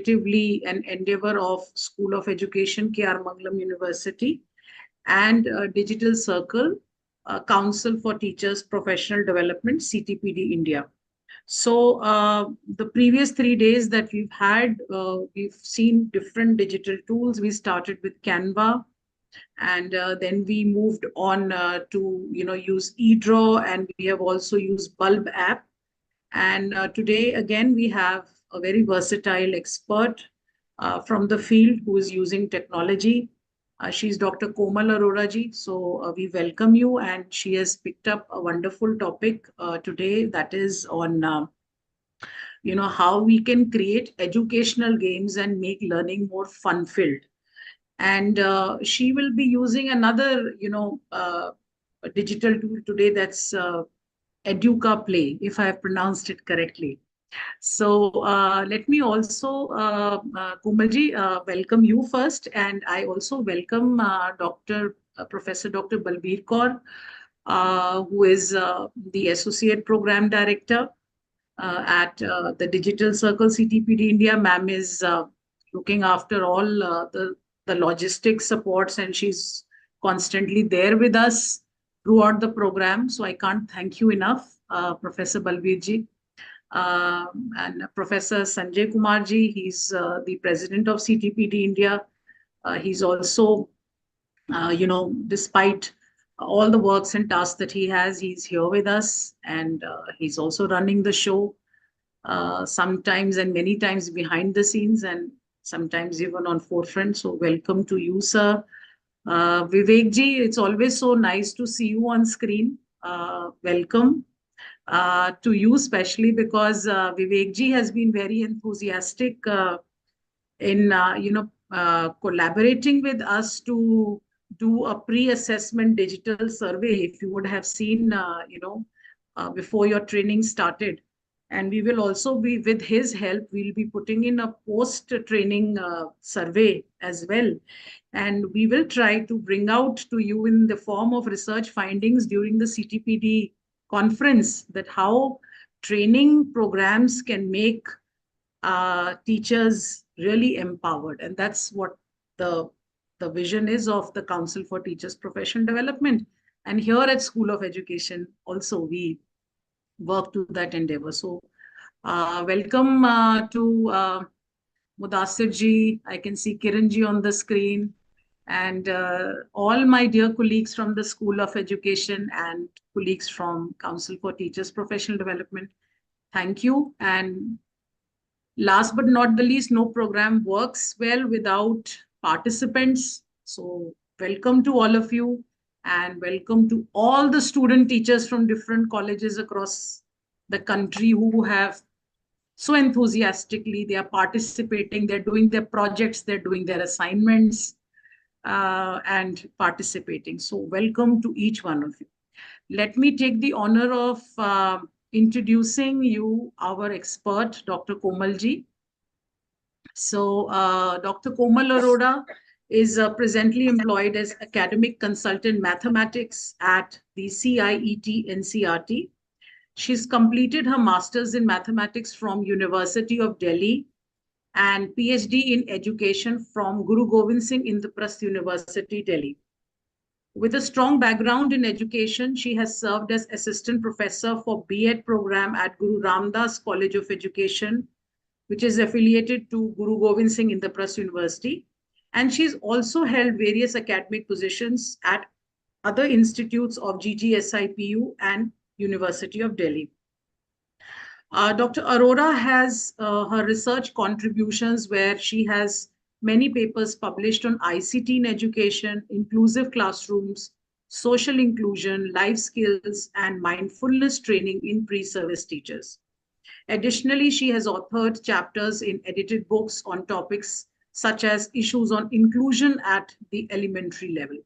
collaboratively an endeavor of School of Education, K.R. Mangalam University, and Digital Circle, Council for Teachers Professional Development, CTPD India. So the previous 3 days that we've had, we've seen different digital tools. We started with Canva, and then we moved on to use eDraw, and we have also used Bulb app. And today again we have a very versatile expert from the field who is using technology. She's Dr. Komal Arora ji. So we welcome you, and she has picked up a wonderful topic today, that is on how we can create educational games and make learning more fun filled. And she will be using another a digital tool today, that's Educaplay, if I have pronounced it correctly. So let me also, Komalji, welcome you first, and I also welcome Professor Dr. Balbir Kaur, who is the Associate Program Director at the Digital Circle CTPD India. Ma'am is looking after all the logistics supports, and she's constantly there with us throughout the program. So I can't thank you enough, Professor Balbir ji. And Professor Sanjay Kumar ji, he's the president of CTPD India. He's also, despite all the works and tasks that he has, he's here with us, and he's also running the show sometimes and many times behind the scenes, and sometimes even on forefront. So welcome to you, sir. Vivek ji, it's always so nice to see you on screen. Welcome to you, especially because Vivek ji has been very enthusiastic in collaborating with us to do a pre-assessment digital survey. If you would have seen, before your training started. And we will also be, with his help, we'll be putting in a post-training survey as well. And we will try to bring out to you in the form of research findings during the CTPD conference, that how training programs can make teachers really empowered. And that's what the vision is of the Council for Teachers Professional Development. And here at School of Education also we work to that endeavor. So welcome to Mudassir ji. I can see Kiran ji on the screen, and all my dear colleagues from the School of Education and colleagues from Council for Teachers Professional Development. Thank you. And last but not the least, no program works well without participants. So welcome to all of you, and welcome to all the student teachers from different colleges across the country who have so enthusiastically, they are participating, they're doing their projects, they're doing their assignments and participating. So welcome to each one of you. Let me take the honor of introducing you our expert, Dr. Komal ji. So Dr. Komal Arora is presently employed as academic consultant mathematics at the CIET NCERT. She's completed her master's in mathematics from University of Delhi and PhD in education from Guru Gobind Singh Indraprasth University, Delhi. With a strong background in education, she has served as assistant professor for B.Ed program at Guru Ramdas College of Education, which is affiliated to Guru Gobind Singh Indraprasth University. And she's also held various academic positions at other institutes of GGSIPU and University of Delhi. Dr. Arora has her research contributions where she has many papers published on ICT in education, inclusive classrooms, social inclusion, life skills, and mindfulness training in pre-service teachers. Additionally, she has authored chapters in edited books on topics such as issues on inclusion at the elementary level.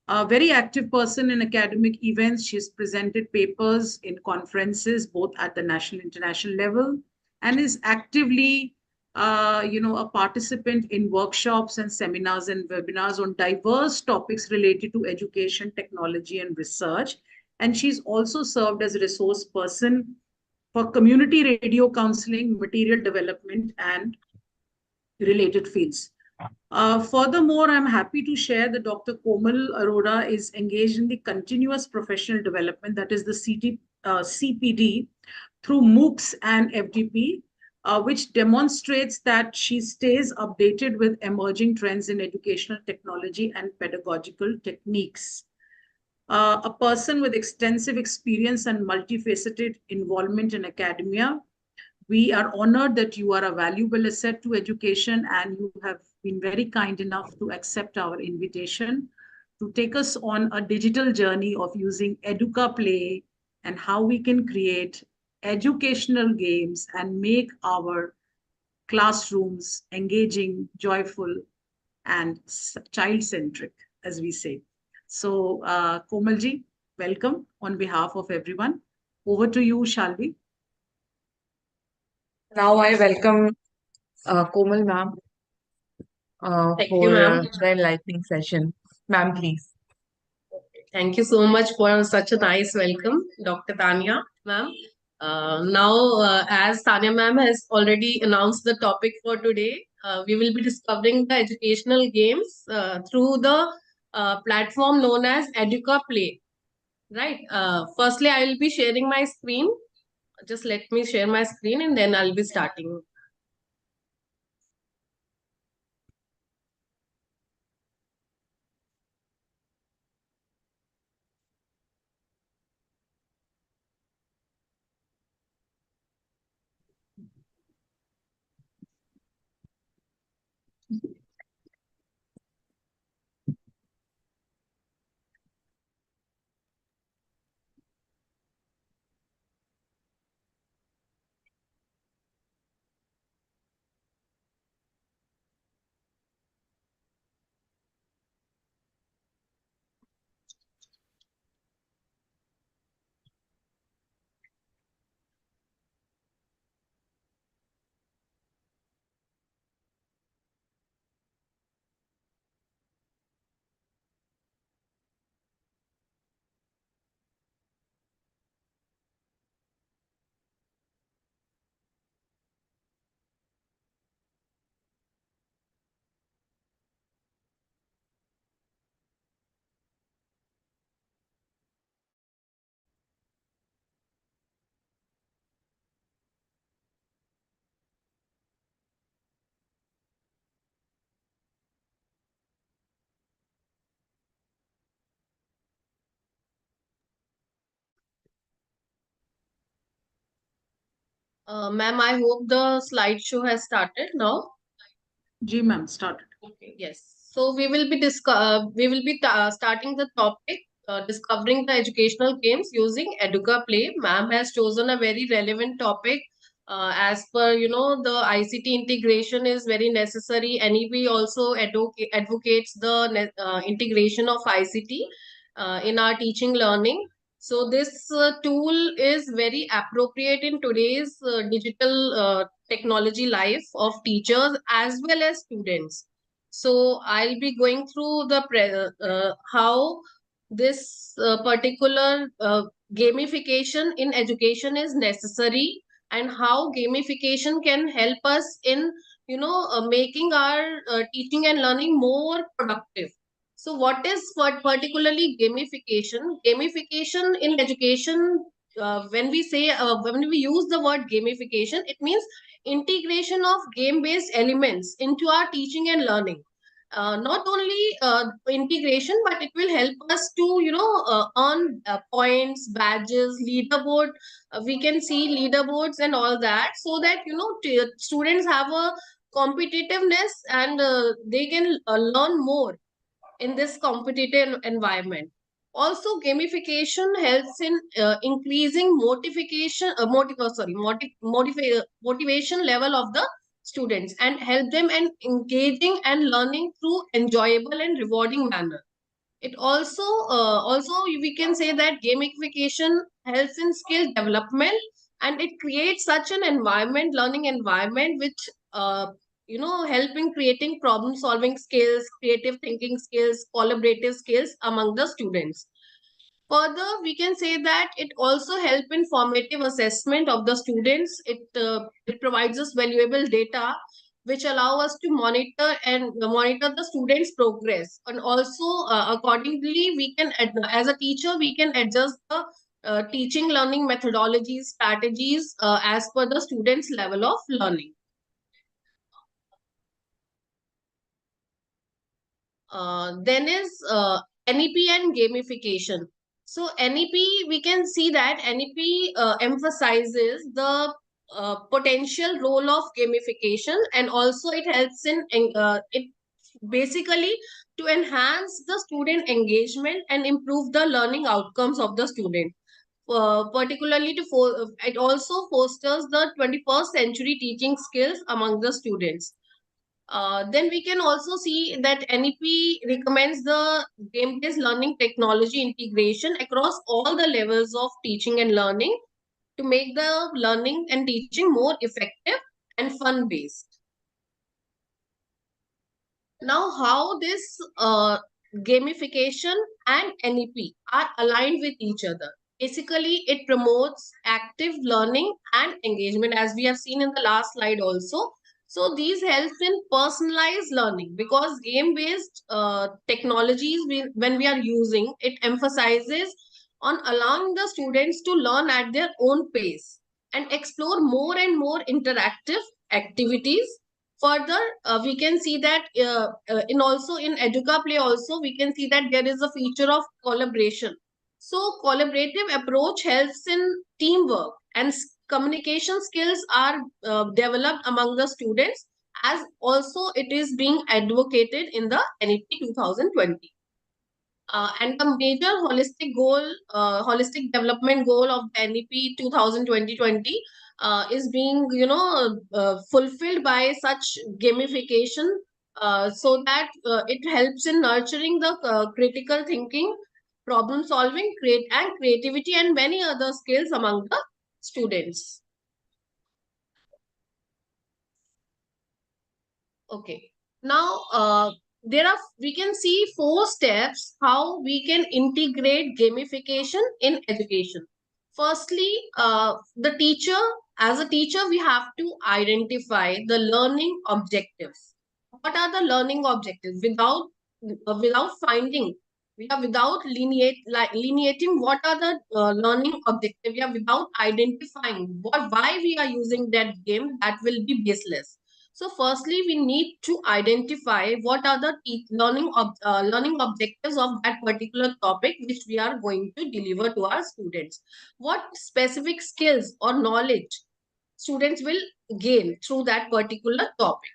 A very active person in academic events, she has presented papers in conferences both at the national and international level, and is actively a participant in workshops and seminars and webinars on diverse topics related to education, technology, and research. And she's also served as a resource person for community radio counseling, material development, and related fields. Furthermore, I'm happy to share that Dr. Komal Arora is engaged in the continuous professional development, that is the CPD, through MOOCs and FDP, which demonstrates that she stays updated with emerging trends in educational technology and pedagogical techniques. A person with extensive experience and multifaceted involvement in academia, we are honored that you are a valuable asset to education and you have been very kind enough to accept our invitation to take us on a digital journey of using Educaplay and how we can create educational games and make our classrooms engaging, joyful, and child-centric, as we say. So, Komalji, welcome on behalf of everyone. Over to you, Shalvi. Now I welcome Komal ma'am Thank you, for ma'am. the enlightening session. Ma'am, please. Thank you so much for such a nice welcome, Dr. Tanya, ma'am. As Tanya ma'am has already announced the topic for today, we will be discovering the educational games through the platform known as Educaplay. Right. Firstly, I will be sharing my screen. Just let me share my screen and then I'll be starting. Ma'am, I hope the slideshow has started now. Ji, ma'am, started. Okay, yes. So starting the topic discovering the educational games using Educaplay. Ma'am has chosen a very relevant topic. As per the ICT integration is very necessary. NEP also advocates the integration of ICT in our teaching learning. So this tool is very appropriate in today's digital technology life of teachers as well as students. So I'll be going through how this particular gamification in education is necessary and how gamification can help us in making our teaching and learning more productive. So what is particularly gamification? Gamification in education, when we use the word gamification, it means integration of game-based elements into our teaching and learning. Not only integration, but it will help us to earn points, badges, leaderboard. We can see leaderboards and all that, so that students have a competitiveness and they can learn more in this competitive environment. Also, gamification helps in increasing motivation level of the students and help them in engaging and learning through enjoyable and rewarding manner. It also we can say that gamification helps in skill development, and it creates such an environment, learning environment, which help in creating problem solving skills, creative thinking skills, collaborative skills among the students. Further, we can say that it also help in formative assessment of the students. It provides us valuable data which allow us to monitor the students' progress, and also accordingly we can as a teacher we can adjust the teaching learning methodologies, strategies as per the students' level of learning. Then is NEP and gamification. So NEP, we can see that NEP emphasizes the potential role of gamification, and also it helps in it basically to enhance the student engagement and improve the learning outcomes of the student. Particularly it also fosters the 21st century teaching skills among the students. Then we can also see that NEP recommends the game-based learning technology integration across all the levels of teaching and learning to make the learning and teaching more effective and fun-based. Now, how this gamification and NEP are aligned with each other. Basically, it promotes active learning and engagement, as we have seen in the last slide also. So these helps in personalized learning, because game-based technologies, when we are using, it emphasizes on allowing the students to learn at their own pace and explore more and more interactive activities. Further, we can see that in Educaplay also we can see that there is a feature of collaboration. So collaborative approach helps in teamwork, and communication skills are developed among the students, as also it is being advocated in the NEP 2020. And the major holistic development goal of the NEP 2020 is being, fulfilled by such gamification, so that it helps in nurturing the critical thinking, problem solving, creativity, and many other skills among the students. Okay. Now, we can see 4 steps how we can integrate gamification in education. Firstly, as a teacher, we have to identify the learning objectives. What are the learning objectives? Without finding, without lineating what are the learning objectives, without identifying why we are using that game, that will be baseless. So firstly, we need to identify what are the learning objectives of that particular topic which we are going to deliver to our students. What specific skills or knowledge students will gain through that particular topic.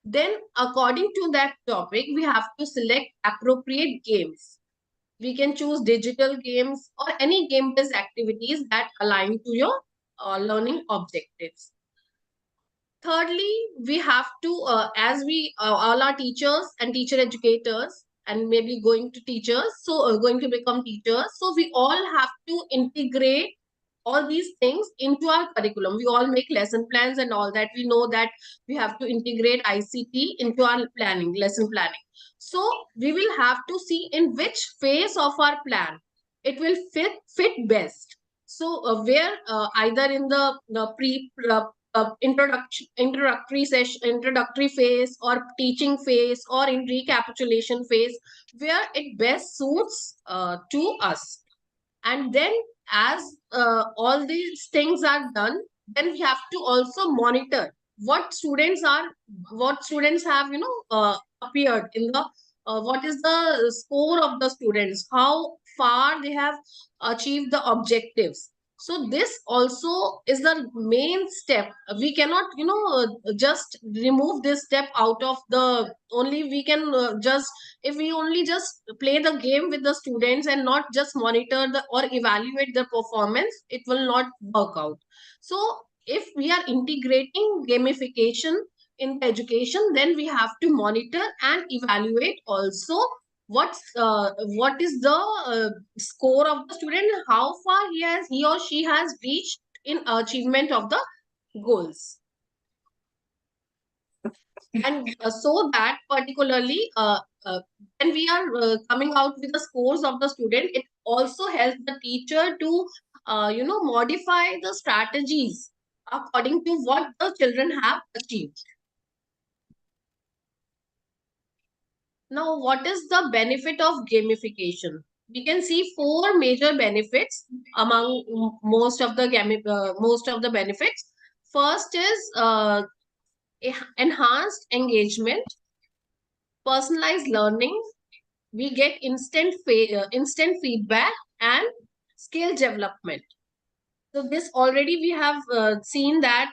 Then, according to that topic, we have to select appropriate games. We can choose digital games or any game-based activities that align to your learning objectives. Thirdly, we have to, as we all are teachers and teacher educators, and maybe going to teachers, so going to become teachers. So we all have to integrate all these things into our curriculum. We all make lesson plans and all that. We know that we have to integrate ICT into our lesson planning. So we will have to see in which phase of our plan it will fit best. So where either in the introductory phase, or teaching phase, or in recapitulation phase, where it best suits to us. And then as all these things are done, then we have to also monitor what students have appeared in the what is the score of the students, how far they have achieved the objectives. So this also is the main step. We cannot just remove this step out of the only we can just if we only just play the game with the students and not just monitor the or evaluate the performance, it will not work out. So if we are integrating gamification in the education, then we have to monitor and evaluate also what is the score of the student, how far he or she has reached in achievement of the goals. And so that particularly when we are coming out with the scores of the student, it also helps the teacher to modify the strategies according to what the children have achieved. Now, what is the benefit of gamification? We can see four major benefits among most of the benefits. First is enhanced engagement, personalized learning. We get instant feedback and skill development. So this already we have seen that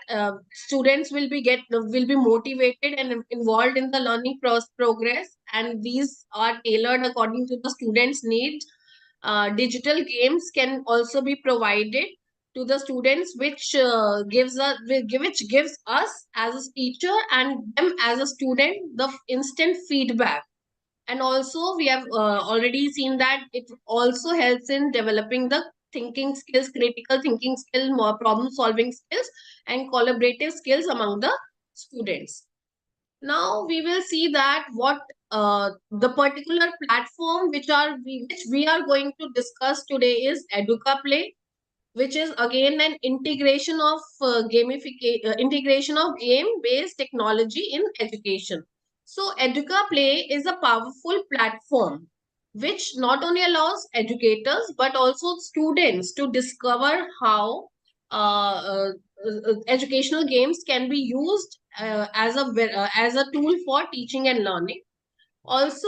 students will be motivated and involved in the learning progress, and these are tailored according to the students' needs. Digital games can also be provided to the students, which gives us as a teacher and them as a student the instant feedback. And also we have already seen that it also helps in developing the thinking skills, critical thinking skill, more problem solving skills, and collaborative skills among the students. Now we will see that what the particular platform which we are going to discuss today is Educaplay, which is again an integration of integration of game-based technology in education. So Educaplay is a powerful platform which not only allows educators but also students to discover how educational games can be used as a tool for teaching and learning. Also,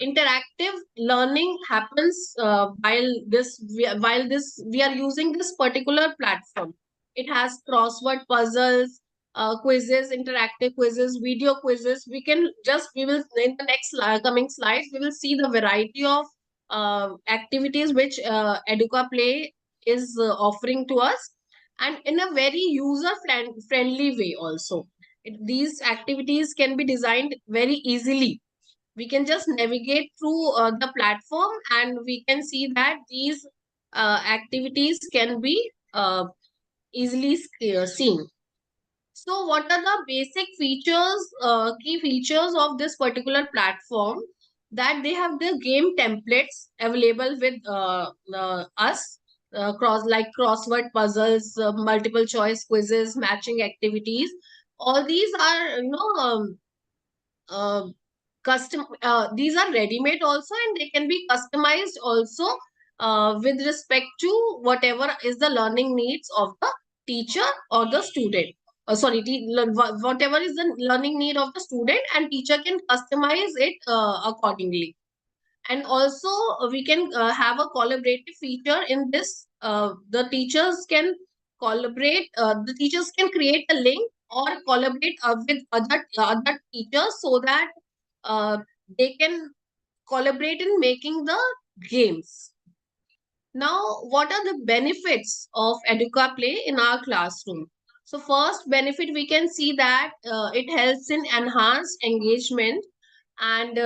interactive learning happens while this we are using this particular platform. It has crossword puzzles, quizzes, interactive quizzes, video quizzes. We will in the next coming slides we will see the variety of activities which Educaplay is offering to us, and in a very user friendly way also. These activities can be designed very easily. We can just navigate through the platform and we can see that these activities can be easily seen. So what are the basic features, key features of this particular platform? That they have the game templates available with us, crossword puzzles, multiple choice quizzes, matching activities. All these are, custom these are ready made also, and they can be customized also with respect to whatever is the learning needs of the teacher or the student. Whatever is the learning need of the student, and teacher can customize it accordingly. And also we can have a collaborative feature in this. The teachers can create a link or collaborate with other teachers so that uh, they can collaborate in making the games. Now, what are the benefits of Educaplay in our classroom? So first benefit, we can see that it helps in enhanced engagement, and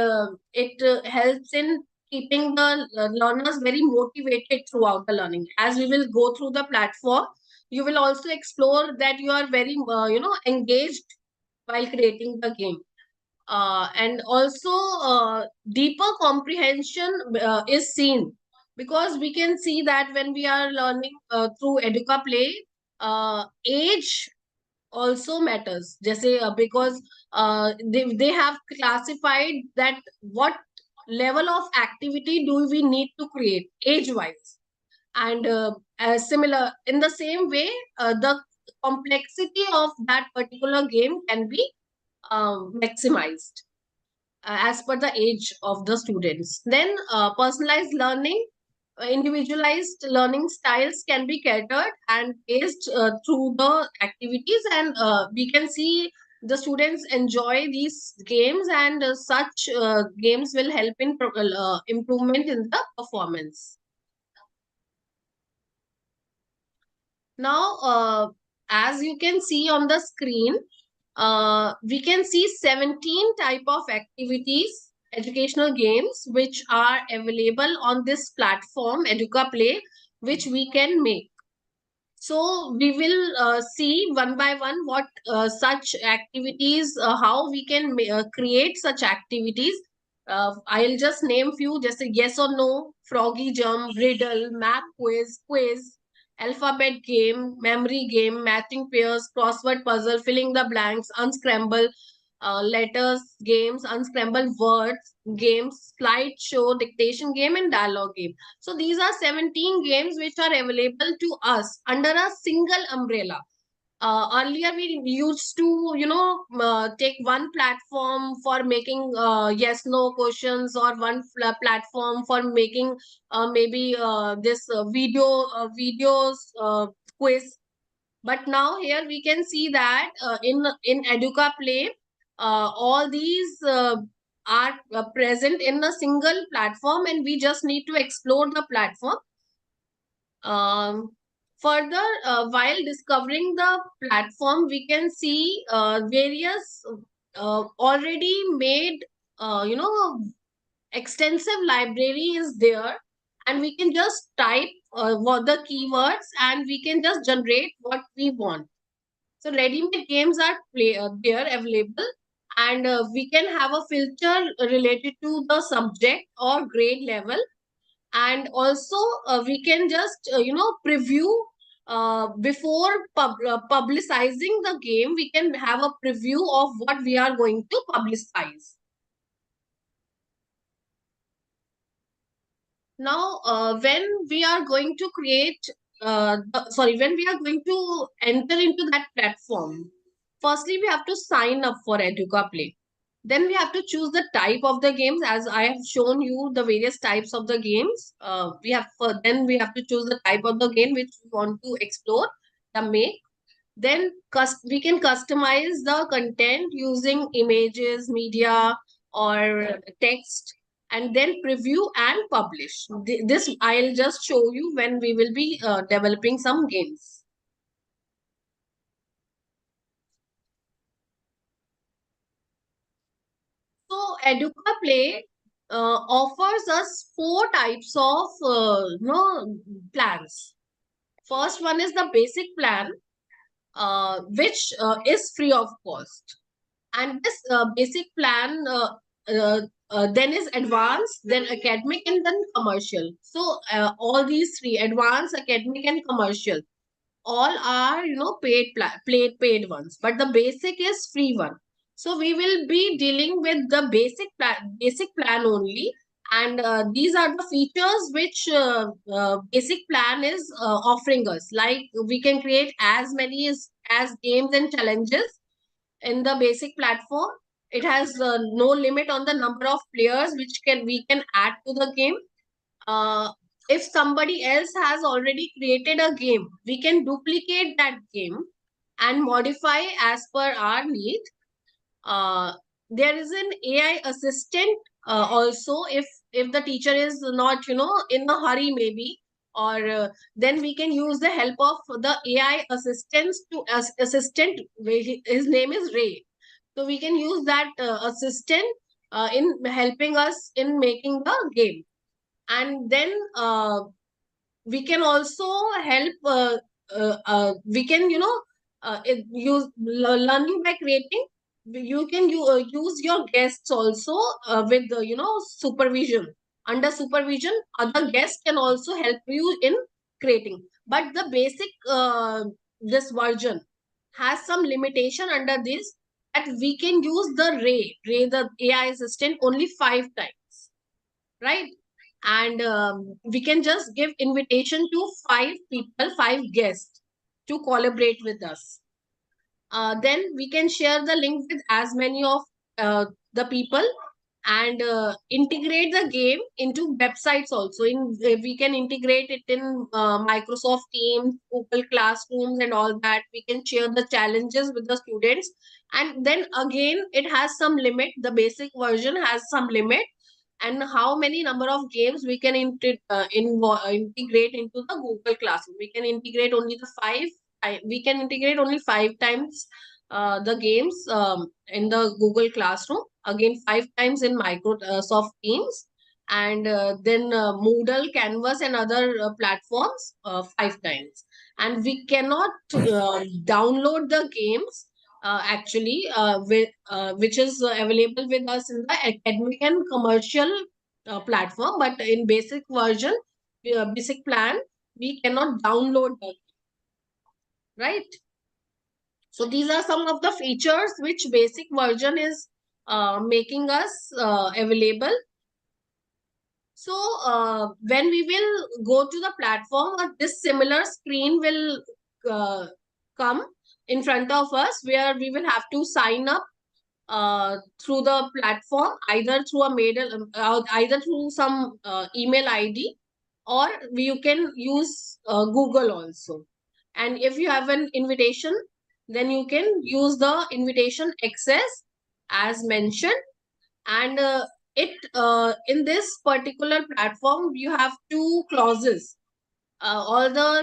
it helps in keeping the learners very motivated throughout the learning. As we will go through the platform, you will also explore that you are very engaged while creating the game. And also deeper comprehension is seen, because we can see that when we are learning through Educaplay, age also matters. Because they have classified that what level of activity do we need to create age wise, and as similar in the same way, the complexity of that particular game can be maximized as per the age of the students. Then personalized learning, individualized learning styles can be catered and paced through the activities, and we can see the students enjoy these games, and such games will help in improvement in the performance. Now, as you can see on the screen, we can see 17 type of activities, educational games, which are available on this platform, Educaplay, which we can make. So we will see one by one what such activities, how we can create such activities. I'll just name few, just a yes or no, froggy jump, riddle, map quiz, alphabet game, memory game, matching pairs, crossword puzzle, filling the blanks, unscramble. letters games, unscrambled words games, slideshow, dictation game, and dialogue game. So these are 17 games which are available to us under a single umbrella. Earlier we used to take one platform for making yes no questions, or one platform for making maybe this videos quiz. But now here we can see that in Educaplay, all these are present in a single platform, and we just need to explore the platform. Further, while discovering the platform, we can see various already made, extensive library is there, and we can just type what the keywords, and we can just generate what we want. So ready-made games are there available, and we can have a filter related to the subject or grade level. And also we can just preview before publicizing the game. We can have a preview of what we are going to publicize. Now when we are going to create when we are going to enter into that platform, firstly we have to sign up for Educaplay. Then we have to choose the type of the games, as I have shown you the various types of the games. Then we have to choose the type of the game which we want to explore, the make. Then we can customize the content using images, media, or text, and then preview and publish. This I'll just show you when we will be developing some games. So Educaplay offers us 4 types of plans. First one is the basic plan, which is free of cost. And this basic plan then is advanced, then academic, and then commercial. So all these three, advanced, academic, and commercial, all are paid ones, but the basic is free one. So we will be dealing with the basic plan only, and these are the features which basic plan is offering us. Like, we can create as many as games and challenges in the basic platform. It has no limit on the number of players which we can add to the game. If somebody else has already created a game, we can duplicate that game and modify as per our need. There is an AI assistant also, if the teacher is not in a hurry maybe, or then we can use the help of the AI assistants to assistant. His name is Ray. So we can use that assistant in helping us in making the game. And then we can also help we can use learning by creating. You can use your guests also with supervision. Under supervision, other guests can also help you in creating, but the basic this version has some limitation under this, that we can use the AI assistant only 5 times, right? And we can just give invitation to 5 people, 5 guests, to collaborate with us. Then we can share the link with as many of the people, and integrate the game into websites also. We can integrate it in Microsoft Teams, Google Classrooms, and all that. We can share the challenges with the students, and then again it has some limit. The basic version has some limit, and how many number of games we can integrate into the Google Classroom. We can integrate only the 5. We can integrate only 5 times the games in the Google Classroom. Again, 5 times in Microsoft Teams, and then Moodle, Canvas, and other platforms 5 times. And we cannot download the games which is available with us in the academic and commercial platform, but in basic version, basic plan, we cannot download the, right? So these are some of the features which basic version is making us available. So when we will go to the platform, this similar screen will come in front of us, where we will have to sign up through the platform, either through a mail, either through some email ID, or you can use Google also. And if you have an invitation, then you can use the invitation access as mentioned. And it in this particular platform, you have two clauses. All the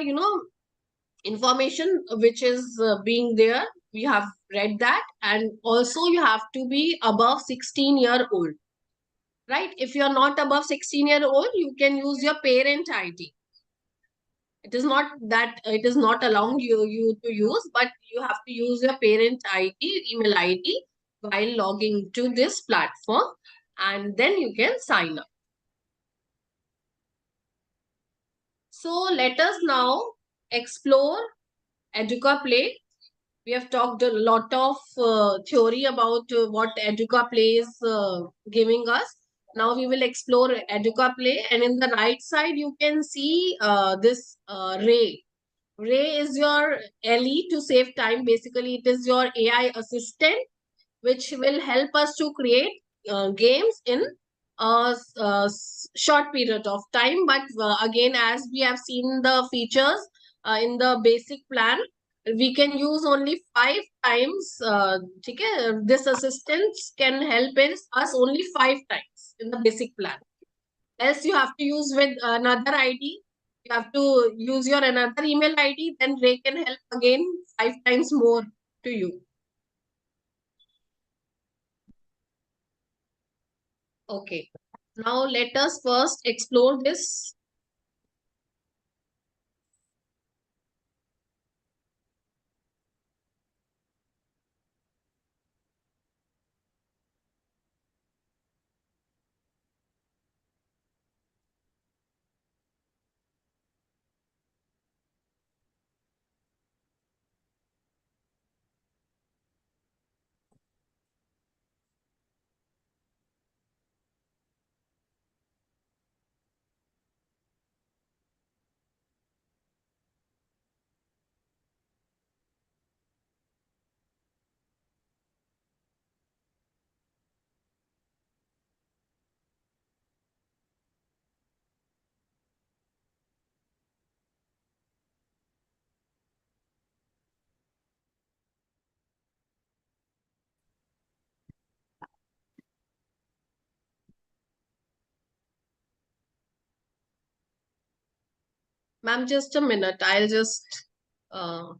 information which is being there, we have read that, and also you have to be above 16-year-old, right? If you are not above 16-year-old, you can use your parent ID. It is not that it is not allowing you to use, but you have to use your parent ID, email ID, while logging to this platform, and then you can sign up. So let us now explore Educaplay. We have talked a lot of theory about what Educaplay is giving us. Now we will explore Educaplay, and in the right side you can see this Ray. Ray is your LE to save time. Basically, it is your AI assistant which will help us to create games in a short period of time. But again, as we have seen the features in the basic plan, we can use only 5 times. Okay? This assistance can help us only 5 times in the basic plan. Else you have to use with another ID. You have to use your another email ID. Then Ray can help again 5 times more to you. Okay. Now let us first explore this. Ma'am, just a minute. I'll just uh,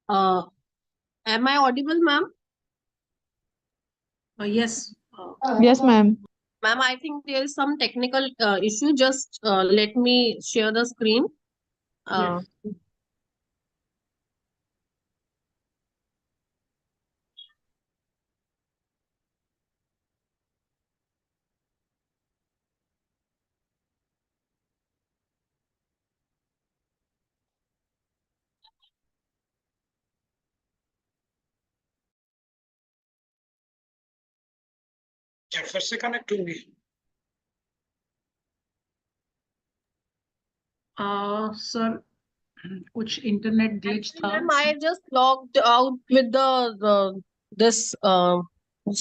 uh, am I audible, ma'am? Yes. Yes, ma'am. Ma'am, I think there is some technical issue. Just let me share the screen. Uh, Yes. फिर से connect होंगी। Sir, कुछ internet glitch Actually, था। ma'am, I just logged out with the this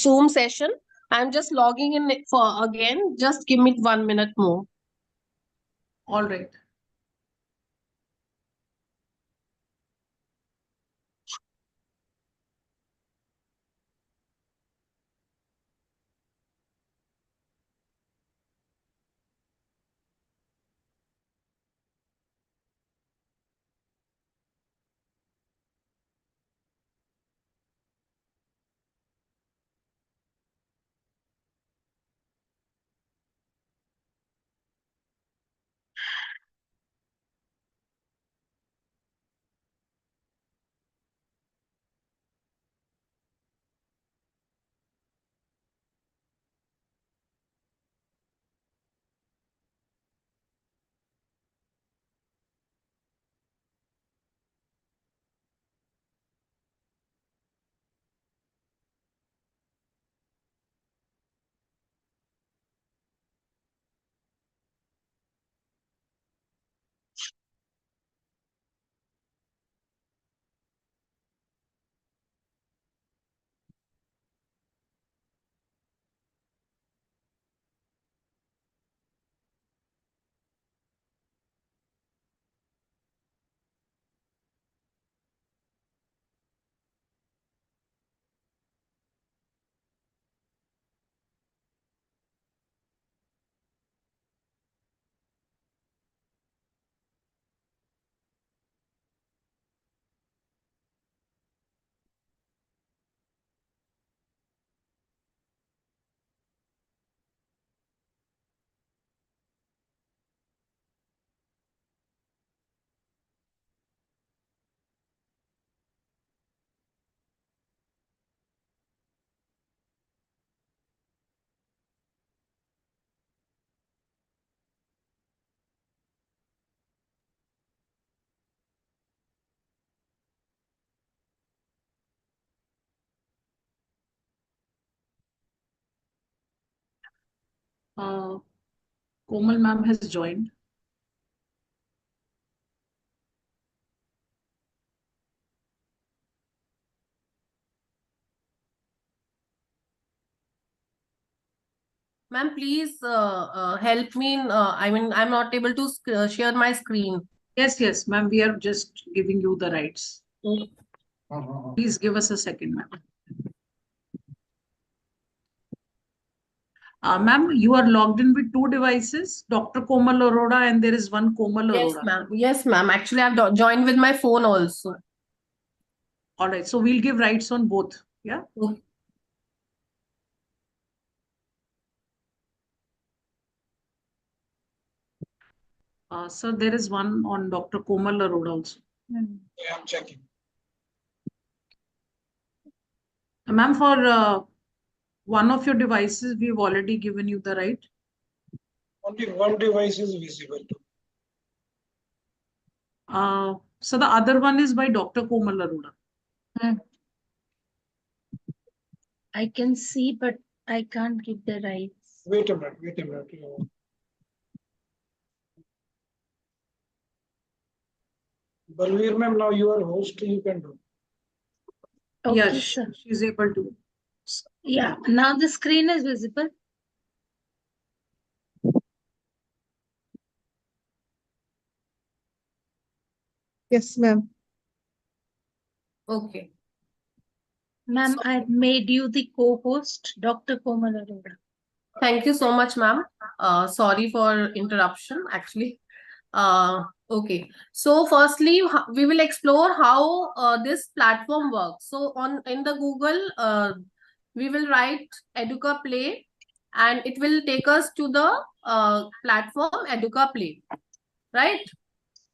Zoom session. I'm just logging in for again. Just give me 1 minute more. All right. Komal ma'am has joined. Ma'am, please help me. I mean, I'm not able to share my screen. Yes, ma'am, we are just giving you the rights. Mm. Please give us a second, ma'am. Ma'am, you are logged in with two devices, Dr. Komal Arora, and there is one Komal Yes, Arora. ma'am. Yes, ma'am. Actually, I've joined with my phone also. All right, so we'll give rights on both. Yeah. Mm. Sir, there is one on Dr. Komal Arora also. Yeah, I'm checking. Ma'am, for one of your devices, we've already given you the right. Only one device is visible. So the other one is by Dr. Komal Arora. I can see, but I can't give the rights. Wait a minute, wait a minute. Balveer ma'am, now you are host, you can do. Okay, Yes, sir. she's able to. Yeah, now the screen is visible. Yes, ma'am. Okay. Ma'am, I've made you the co-host, Dr. Komal Arora. Thank you so much, ma'am. Sorry for interruption, actually. Okay. So firstly, we will explore how this platform works. So in the Google, we will write Educaplay, and it will take us to the platform Educaplay, right?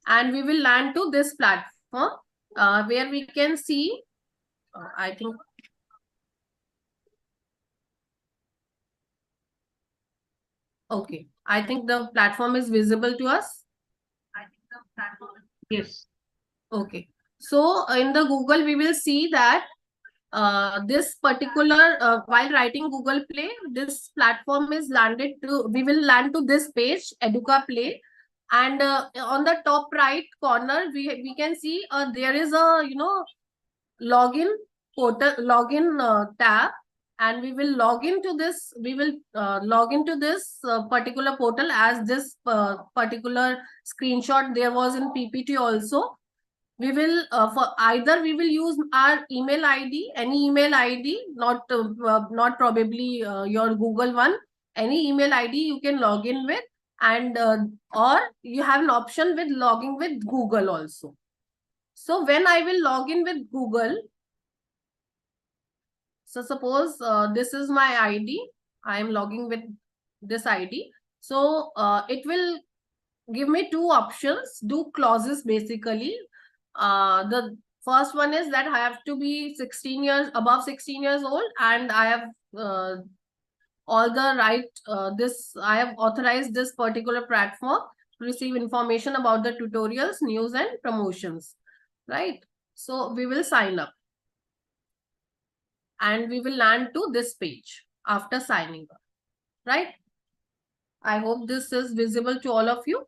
And we will land to this platform where we can see, I think, okay, I think the platform is visible to us. Yes. Okay, so in the Google, we will see that this particular, while writing Google Play, this platform is landed to, we will land to this page, Educaplay. And on the top right corner, we can see there is a, login portal, login tab, and we will log into this, we will log into this particular portal as this particular screenshot there was in PPT also. We will for either we will use our email ID, any email ID, not probably your Google one, any email ID you can log in with, and or you have an option with logging with Google also. So when I will log in with Google, so suppose this is my ID, I am logging with this ID. So it will give me two options, two clauses basically. The first one is that I have to be 16 years, above 16 years old, and I have all the right, I have authorized this particular platform to receive information about the tutorials, news, and promotions, right? So we will sign up. And we will land to this page after signing up, right? I hope this is visible to all of you.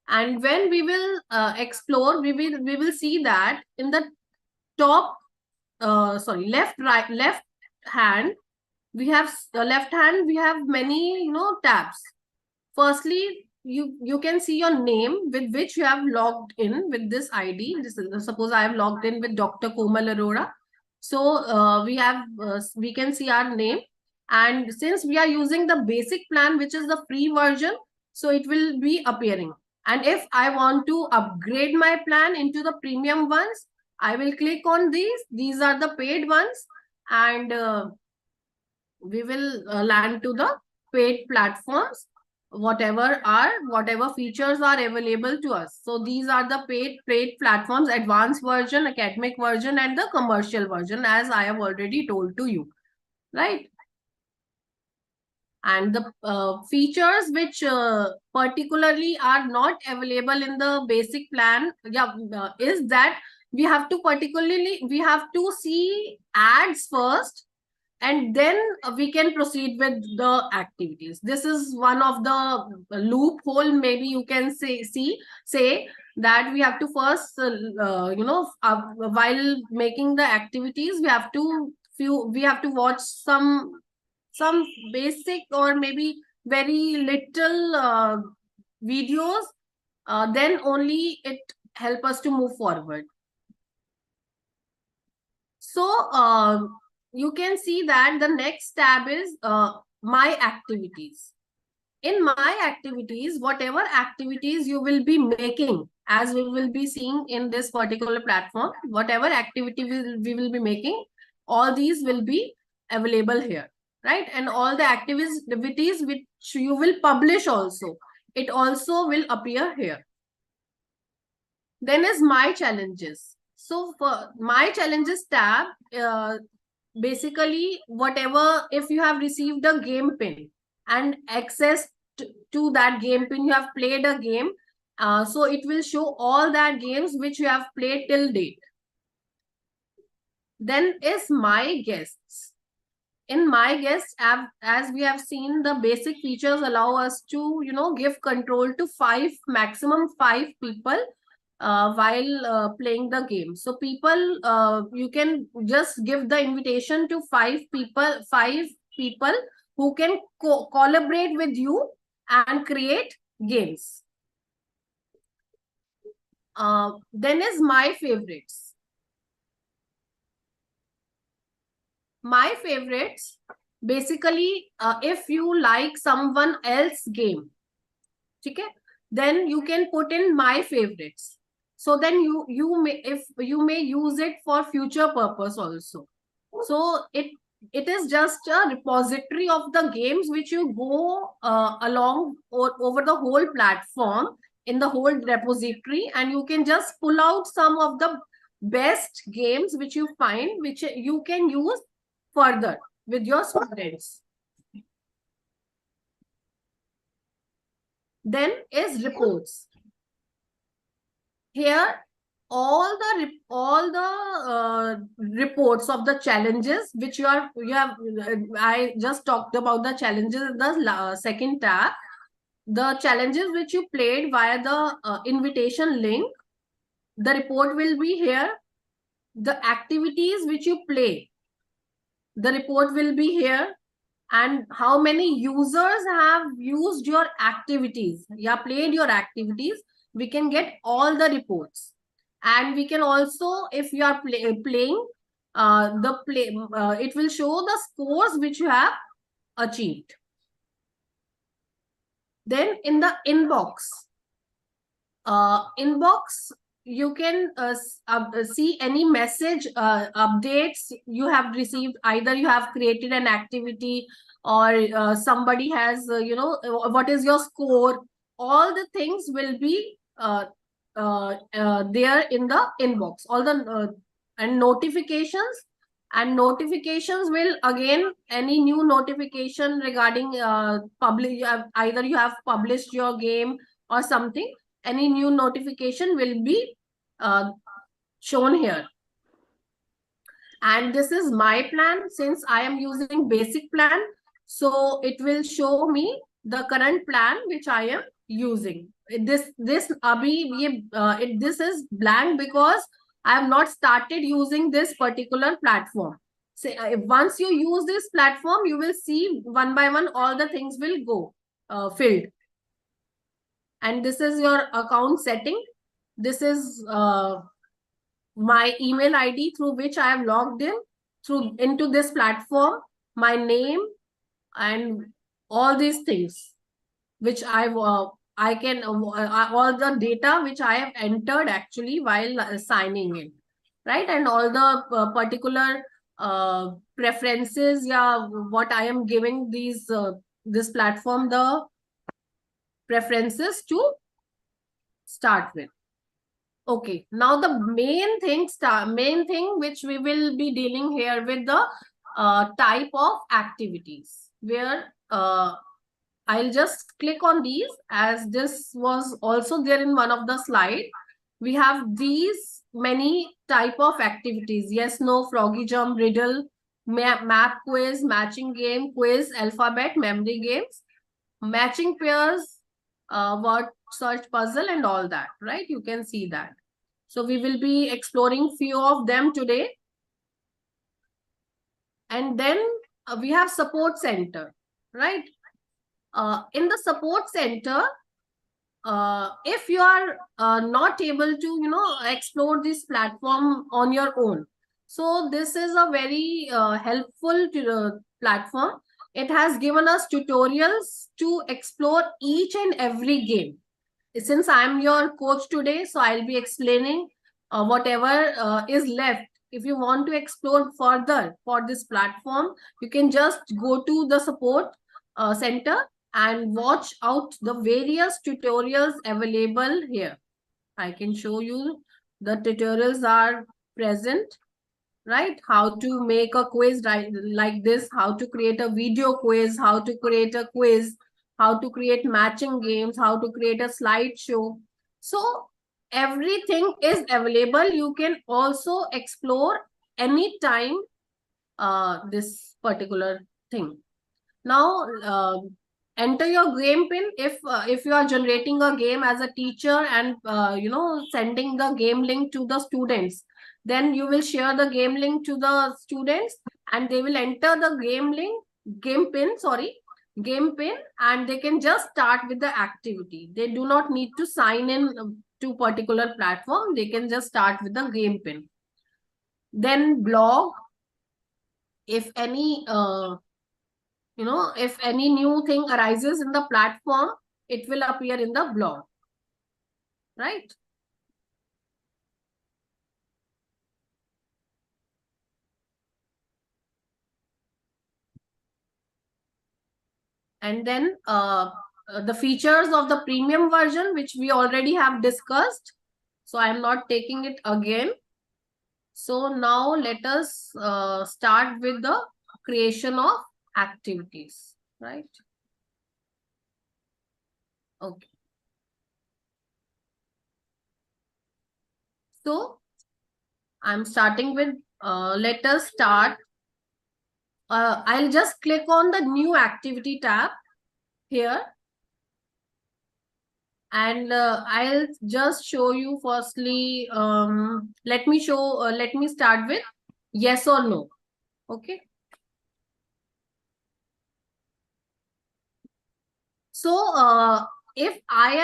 And when we will explore, we will see that in the top, left hand, we have we have many, tabs. Firstly, you can see your name with which you have logged in with this ID. This is, suppose I have logged in with Dr. Komal Arora. So we can see our name, and since we are using the basic plan, which is the free version, so it will be appearing. And if I want to upgrade my plan into the premium ones, I will click on these. These are the paid ones, and we will land to the paid platforms, whatever features are available to us. So these are the paid platforms: advanced version, academic version, and the commercial version, as I have already told to you, right? And the features which particularly are not available in the basic plan, is that we have to see ads first, and then we can proceed with the activities. This is one of the loophole, maybe you can say that we have to first, while making the activities, we have to watch some basic or maybe very little videos, then only it help us to move forward. So you can see that the next tab is my activities. In my activities, whatever activities you will be making, as we will be seeing in this particular platform, whatever activity we will be making, all these will be available here, right? And all the activities which you will publish also, it also will appear here. Then is my challenges. So for my challenges tab, basically whatever, if you have received a game pin and access to that game pin, you have played a game, so it will show all that games which you have played till date. Then is my guests. In my guests app, as we have seen, the basic features allow us to give control to maximum 5 people while playing the game. So people, you can just give the invitation to 5 people who can collaborate with you and create games. Then is my favorites. My favorites, basically, if you like someone else's game, okay, then you can put in my favorites. So then you may use it for future purpose also. So it is just a repository of the games which you go along or over the whole platform in the whole repository, and you can just pull out some of the best games which you find, which you can use further with your students. Then is reports. Here all the reports of the challenges which you have I just talked about the challenges in the second tab. The challenges which you played via the invitation link, the report will be here. The activities which you play, the report will be here. And how many users have used your activities, played your activities, we can get all the reports. And we can also, if you are playing it will show the scores which you have achieved. Then in the inbox, you can see any message updates you have received. Either you have created an activity, or somebody has what is your score. All the things will be there in the inbox. All the and notifications will again, any new notification regarding either you have published your game or something, any new notification will be shown here. And this is my plan. Since I am using basic plan, so it will show me the current plan which I am using. This is blank because I have not started using this particular platform. So once you use this platform, you will see one by one all the things will go filled. And this is your account setting. This is my email ID through which I have logged into this platform, my name, and all these things which I can all the data which I have entered actually while signing in, right? And all the particular preferences, what I am giving this platform the preferences to start with. Okay, now the main thing which we will be dealing here with the type of activities, where I'll just click on these, as this was also there in one of the slide. We have these many type of activities: yes, no, froggy jump, riddle, map quiz, matching game, quiz, alphabet, memory games, matching pairs, word search, puzzle, and all that, right? You can see that. So we will be exploring few of them today. And then we have support center, right? In the support center, if you are not able to explore this platform on your own, so this is a very helpful platform. It has given us tutorials to explore each and every game. Since I'm your coach today, so I'll be explaining whatever is left. If you want to explore further for this platform, you can just go to the support center and watch out the various tutorials available here. I can show you the tutorials are present, right? How to make a quiz like this, how to create a video quiz, how to create a quiz, how to create matching games, how to create a slideshow. So everything is available. You can also explore anytime this particular thing. Now, enter your game pin. If you are generating a game as a teacher and sending the game link to the students, then you will share the game link to the students, and they will enter the game pin, and they can just start with the activity. They do not need to sign in to particular platform. They can just start with the game pin. Then blog. If any if any new thing arises in the platform, it will appear in the blog, right? And then the features of the premium version, which we already have discussed. So I'm not taking it again. So now let us start with the creation of activities, right? Okay. So I'm starting with, let us start. I'll just click on the new activity tab here. And I'll just show you firstly, let me start with yes or no. Okay. So if I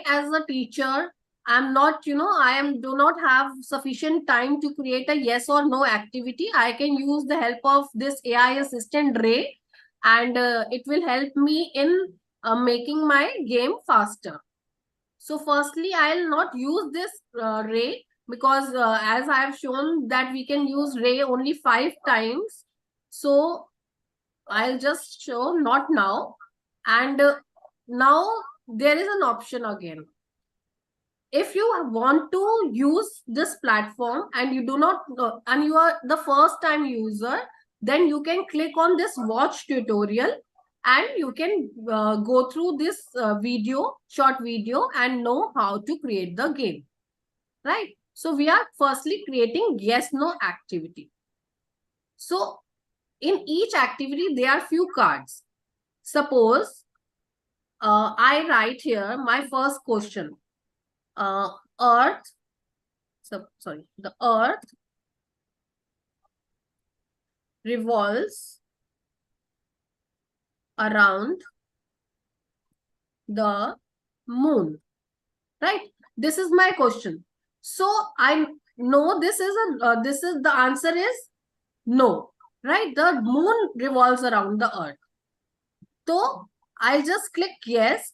as a teacher, I'm not, do not have sufficient time to create a yes or no activity, I can use the help of this AI assistant Ray, and it will help me in making my game faster. So firstly, I'll not use this Ray, because as I have shown that we can use Ray only 5 times. So I'll just show not now. And now there is an option again. If you want to use this platform and you do not, and you are the first time user, then you can click on this watch tutorial and you can go through this short video and know how to create the game, right? So we are firstly creating yes no activity. So in each activity there are few cards. Suppose I write here my first question. The earth revolves around the moon, right? This is my question. So I know this is the answer is no, right? The moon revolves around the earth. So I'll just click yes.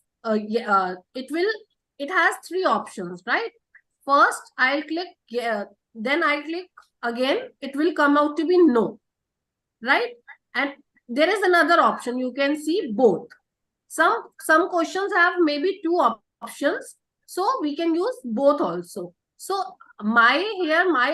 It has 3 options, right? First, I'll click then I click again, it will come out to be no, right? And there is another option, you can see both. Some questions have maybe 2 options, so we can use both also. So my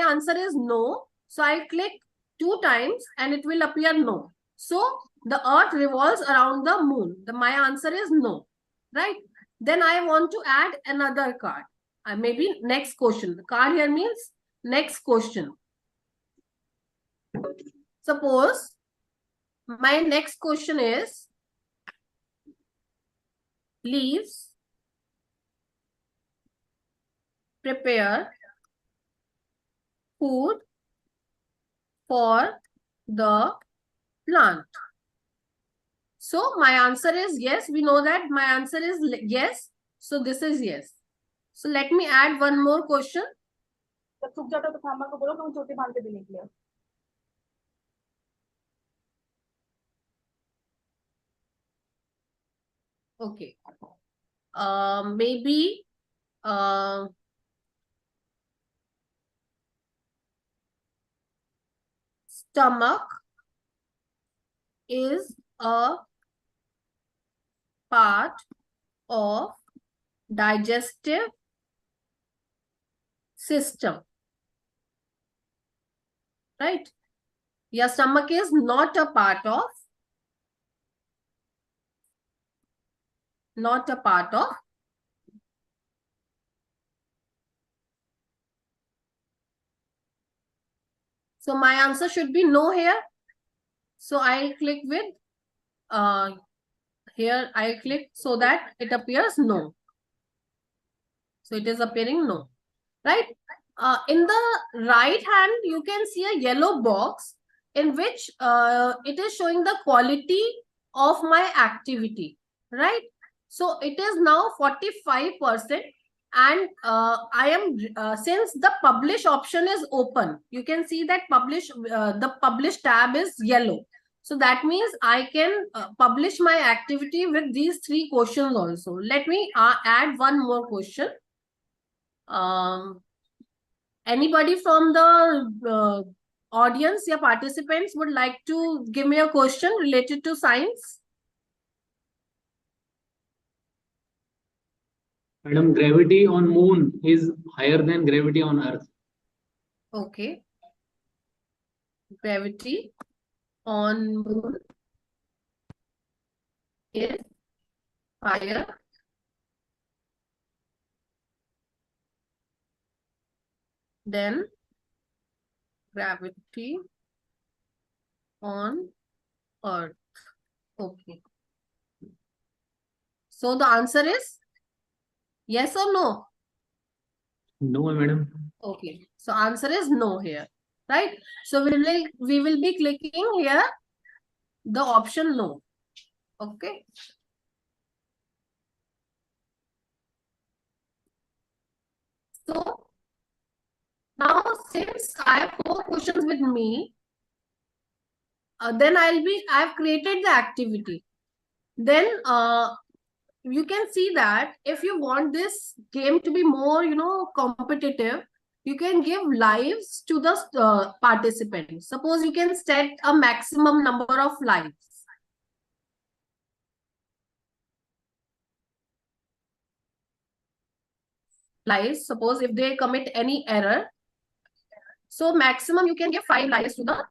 answer is no, so I click 2 times and it will appear no. So the earth revolves around the moon. My answer is no, right? Then I want to add another card. Maybe next question. The card here means next question. Suppose my next question is leaves prepare food for the plant. So my answer is yes. We know that my answer is yes. So this is yes. So let me add one more question. Okay. Maybe stomach is a part of digestive system, right? Your stomach is not a part of So my answer should be no here. So I'll click with here I click so that it appears no. So it is appearing no, right? In the right hand, you can see a yellow box in which it is showing the quality of my activity, right? So it is now 45%. And I am, since the publish option is open, you can see that the publish tab is yellow. So that means I can publish my activity with these 3 questions also. Let me add one more question. Anybody from the audience or participants would like to give me a question related to science? Madam, gravity on moon is higher than gravity on earth. Okay. Gravity on moon is higher than gravity on earth. Okay. So the answer is yes or no? No, madam. Okay. So answer is no here, right? So we will be clicking here the option no. Okay. So now since I have 4 questions with me, then I've created the activity. Then you can see that if you want this game to be more, competitive, you can give lives to the participants. Suppose you can set a maximum number of lives. Lives, suppose if they commit any error, so maximum you can give 5 lives to the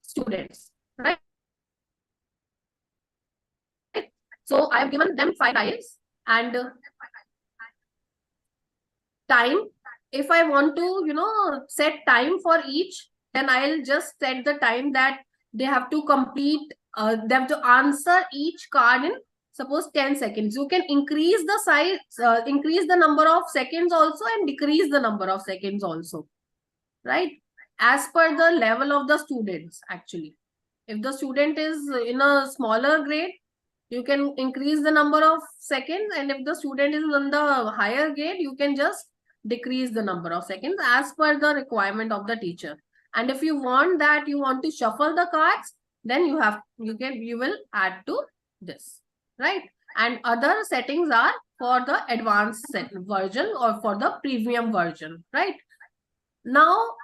students, right? So I have given them 5 lives and time. If I want to, set time for each, then I'll just set the time that they have to complete, they have to answer each card in suppose 10 seconds. You can increase the size, increase the number of seconds also and decrease the number of seconds also, right? As per the level of the students, actually. If the student is in a smaller grade, you can increase the number of seconds, and if the student is on the higher grade, you can just decrease the number of seconds as per the requirement of the teacher. And if you want to shuffle the cards, then you will add to this, right? And other settings are for the advanced version or for the premium version, right? Now,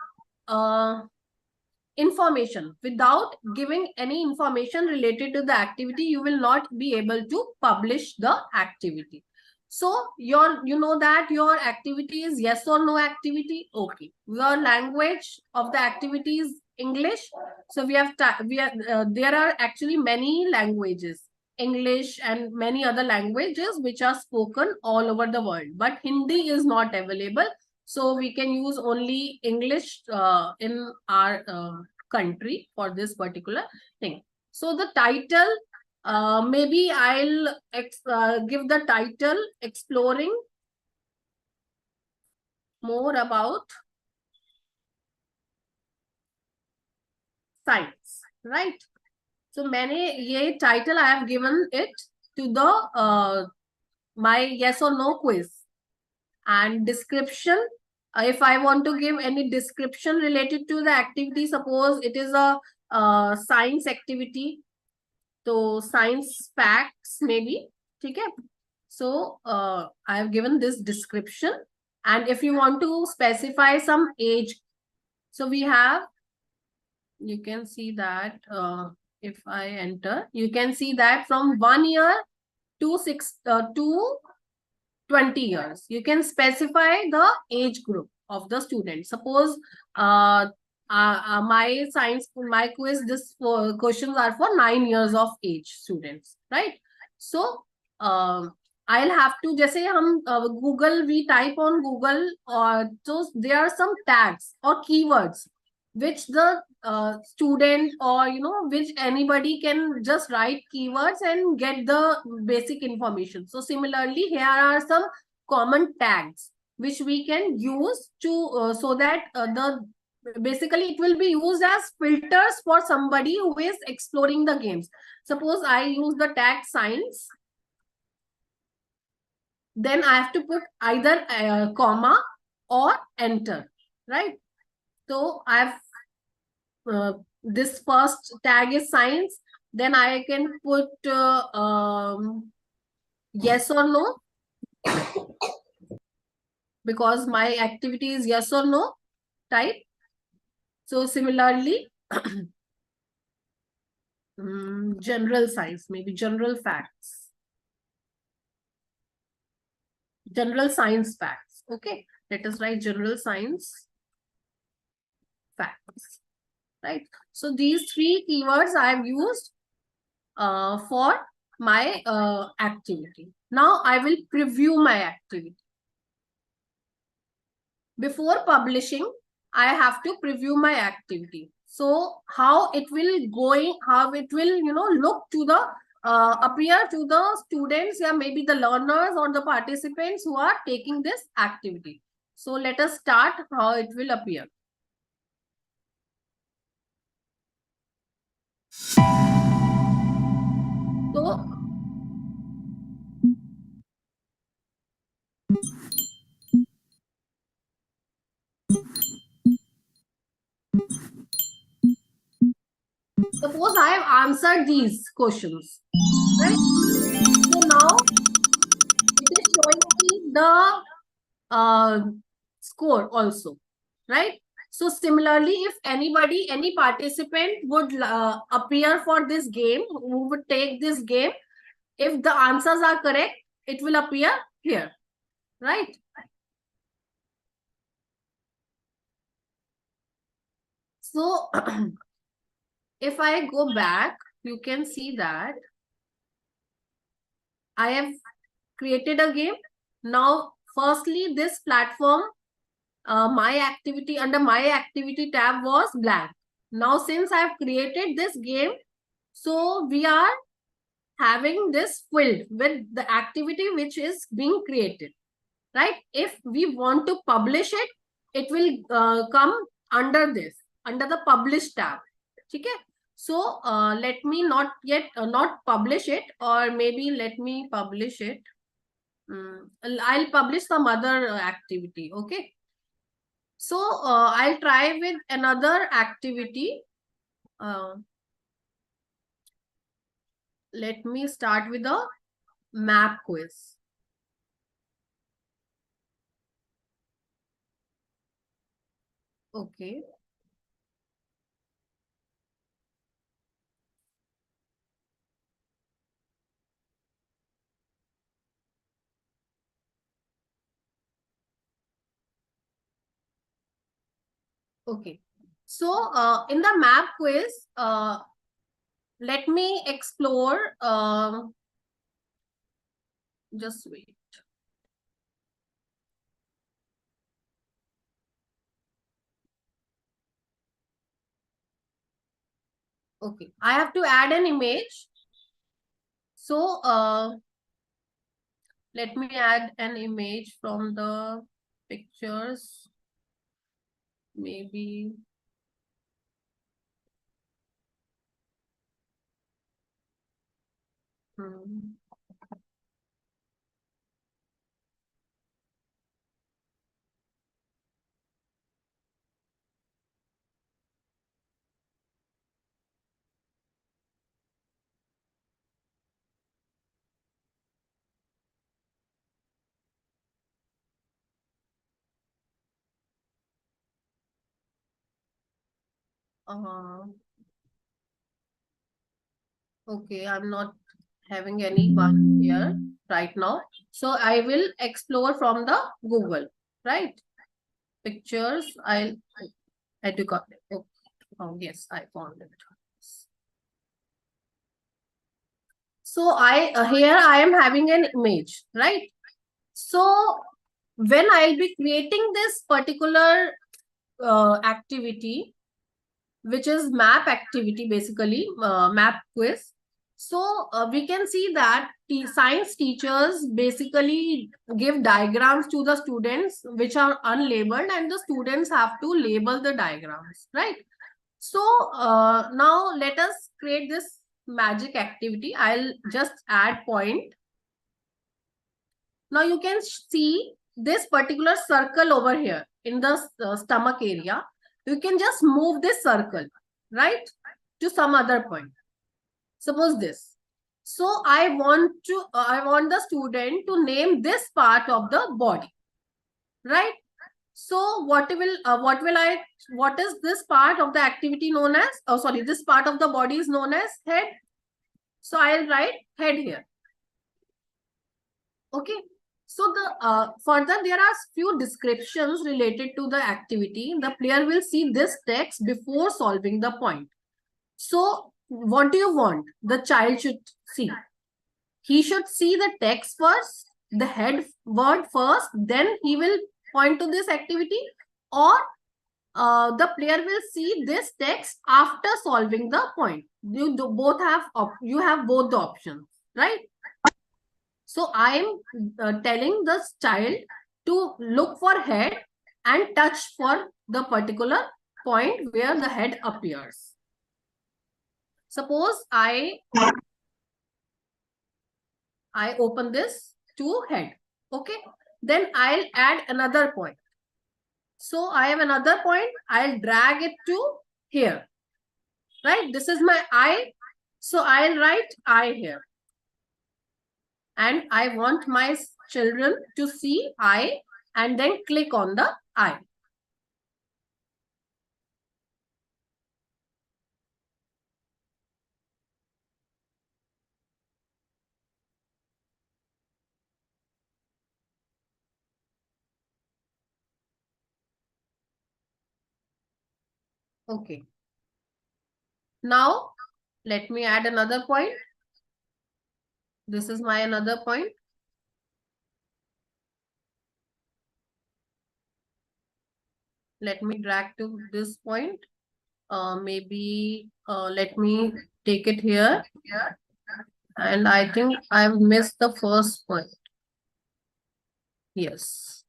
information. Without giving any information related to the activity, you will not be able to publish the activity. So you know that your activity is yes or no activity. Okay. Your language of the activity is English. So there are actually many languages, English and many other languages which are spoken all over the world, but Hindi is not available. So we can use only English in our country for this particular thing. So the title, maybe I'll give the title Exploring More About Science, right? So ye title I have given it to the my yes or no quiz. And description, if I want to give any description related to the activity, suppose it is a science activity, so science facts maybe, okay? So I have given this description. And if you want to specify some age, so we have, you can see that if I enter, you can see that from 1 year to 20 years. You can specify the age group of the student. Suppose my quiz, this questions are for 9 years of age students, right? So I'll have to, जैसे हम Google, we type on Google, or so there are some tags or keywords which the student or which anybody can just write keywords and get the basic information. So similarly, here are some common tags which we can use to so that basically it will be used as filters for somebody who is exploring the games. Suppose I use the tag science, then I have to put either comma or enter, right? So I've this first tag is science, then I can put yes or no, because my activity is yes or no type. So similarly, general science, maybe general facts. general science facts. Okay, let us write general science facts, right? So these three keywords I have used for my activity. Now I will preview my activity. Before publishing, I have to preview my activity. So how it will look to the appear to the students, yeah, maybe the learners or the participants who are taking this activity. So let us start how it will appear. So suppose I have answered these questions, right? So now it is showing me the score also, right? So similarly, if anybody, any participant would appear for this game, who would take this game, if the answers are correct, it will appear here, right? So if I go back, you can see that I have created a game. Now, firstly, this platform, my activity, under my activity tab was blank. Now, since I have created this game, so we are having this filled with the activity which is being created, right? If we want to publish it, it will come under this, under the publish tab. Okay? So let me not publish it, or maybe let me publish it. I'll publish some other activity. Okay. So I'll try with another activity. Let me start with a map quiz. Okay. Okay. So in the map quiz, let me explore. Just wait. Okay, I have to add an image. So let me add an image from the pictures. Maybe. Okay, I'm not having any one here right now. So I will explore from the Google, right? Pictures, I'll Educaplay. Oh, yes, I found it. So here I am having an image, right? So when I'll be creating this particular activity, which is map activity, basically map quiz. So we can see that science teachers basically give diagrams to the students which are unlabeled, and the students have to label the diagrams, right? So now let us create this magic activity. I'll just add point. Now you can see this particular circle over here in the stomach area. You can just move this circle, right, to some other point. Suppose this. So I want the student to name this part of the body, right? So what is this part of the activity known as? Oh, sorry, this part of the body is known as head. So I'll write head here. Okay. So further, there are few descriptions related to the activity. The player will see this text before solving the point. So what do you want the child should see? He should see the text first, the head word first, then he will point to this activity, or the player will see this text after solving the point. You have both the options, right? So I am telling the child to look for head and touch for the particular point where the head appears. Suppose I open this to head. Okay. Then I'll add another point. So I have another point. I'll drag it to here. Right. This is my eye. So I'll write eye here. And I want my children to see eye and then click on the eye. Okay. Now, let me add another point. This is my another point. Let me drag to this point. Maybe let me take it here. And I think I've missed the first point. Yes.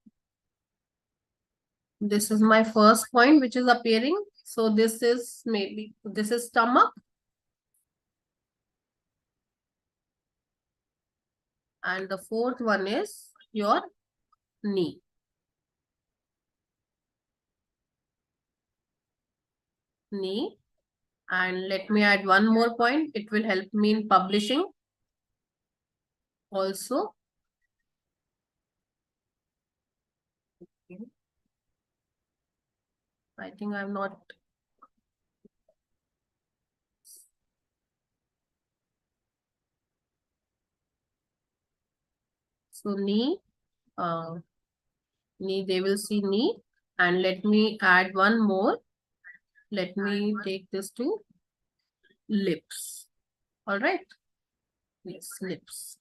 This is my first point which is appearing. So this is stomach. And the fourth one is your knee. Knee. And let me add one more point. It will help me in publishing also. Okay. I think I'm not. So knee, they will see knee. And let me add one more. Let me take this to lips. All right. Yes, lips.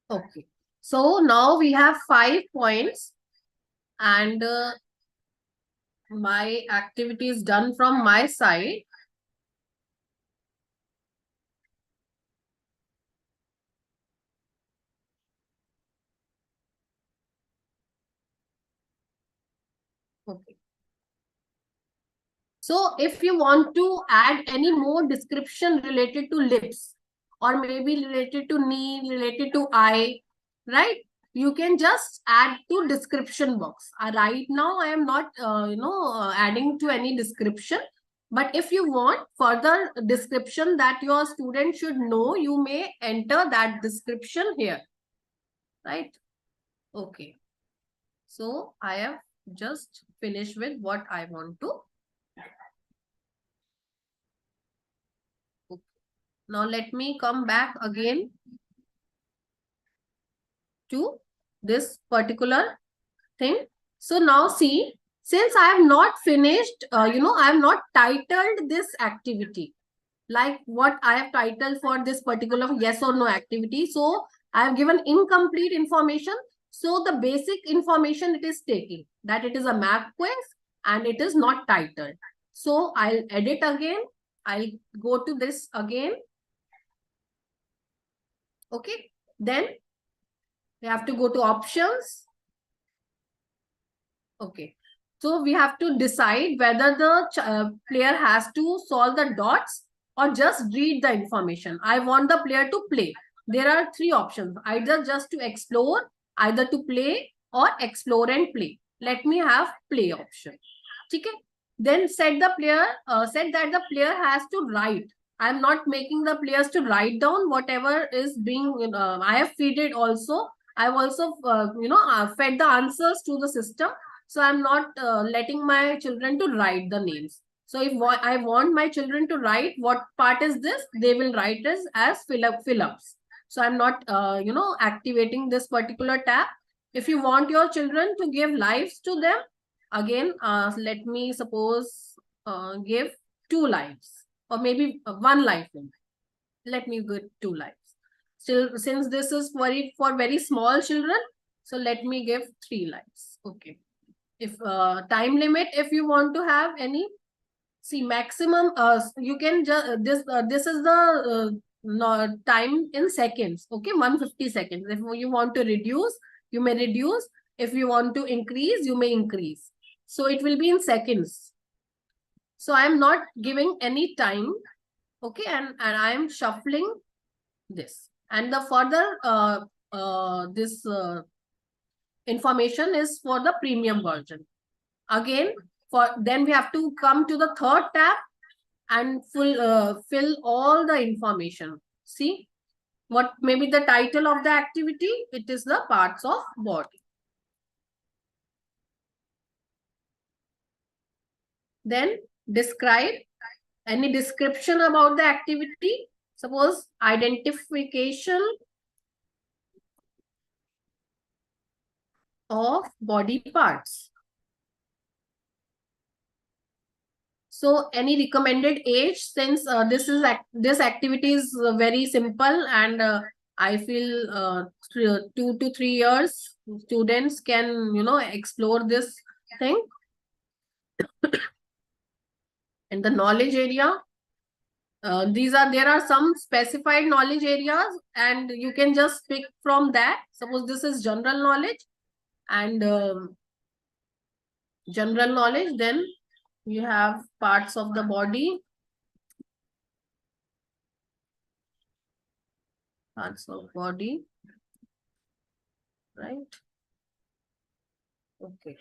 Okay. So now we have 5 points and my activity is done from my side. Okay. So if you want to add any more description related to lips or maybe related to knee, related to eye, right? You can just add to description box. Right now, I am not, adding to any description. But if you want further description that your student should know, you may enter that description here, right? Okay. So I have just finished with what I want to. Okay. Now let me come back again to this particular thing. So now see, since I have not finished, I have not titled this activity like what I have titled for this particular yes or no activity. So I have given incomplete information. So the basic information it is taking that it is a math quiz and it is not titled. So I'll edit again. I'll go to this again. Okay. Then we have to go to options. Okay. So we have to decide whether the player has to solve the dots or just read the information. I want the player to play. There are 3 options, either just to explore, either to play or explore and play. Let me have play option. Okay. Then set that the player has to write. I am not making the players to write down whatever is being, I have fed it also. I've also, fed the answers to the system. So I'm not letting my children to write the names. So if I want my children to write what part is this, they will write this as fill-ups. So I'm not, activating this particular tab. If you want your children to give lives to them, again, let me suppose give 2 lives or maybe 1 life. Let me give 2 lives. Still, since this is for very small children, so let me give 3 lives. Okay. If time limit, if you want to have any, see maximum, you can just this is the no, time in seconds. Okay, 150 seconds. If you want to reduce, you may reduce. If you want to increase, you may increase. So it will be in seconds. So I am not giving any time. Okay, and I am shuffling this. And the further this information is for the premium version. Again, then we have to come to the 3rd tab and fill all the information. See what may be the title of the activity? It is the parts of body. Then describe, any description about the activity. Suppose identification of body parts. So any recommended age, since this activity is very simple, and I feel 2 to 3 years students can explore this thing. In the knowledge area, there are some specified knowledge areas, and you can just pick from that. Suppose this is general knowledge, and general knowledge, then you have parts of the body, right? Okay.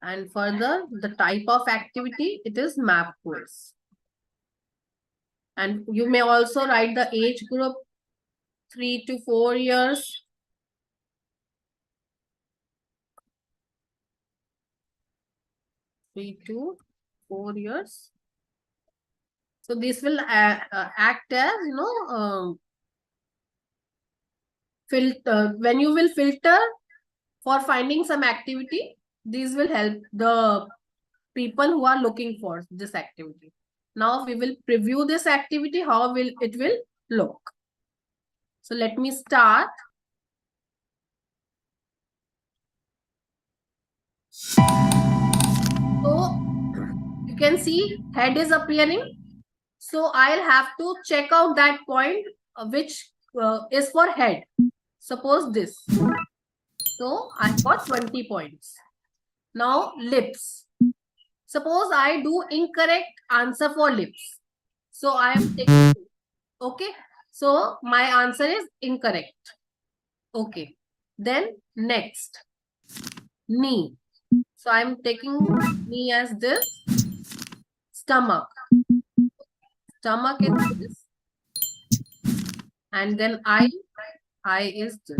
And further, the type of activity, it is map quiz. And you may also write the age group, 3 to 4 years. So this will act as, filter. When you will filter for finding some activity, these will help the people who are looking for this activity. Now we will preview this activity, how it will look. So let me start. So you can see head is appearing. So I'll have to check out that point which is for head. Suppose this. So I got 20 points. Now lips. Suppose I do incorrect answer for lips. So I am taking, okay. So my answer is incorrect. Okay. Then next, knee. So I'm taking knee as this. Stomach. Stomach is this. And then eye is this.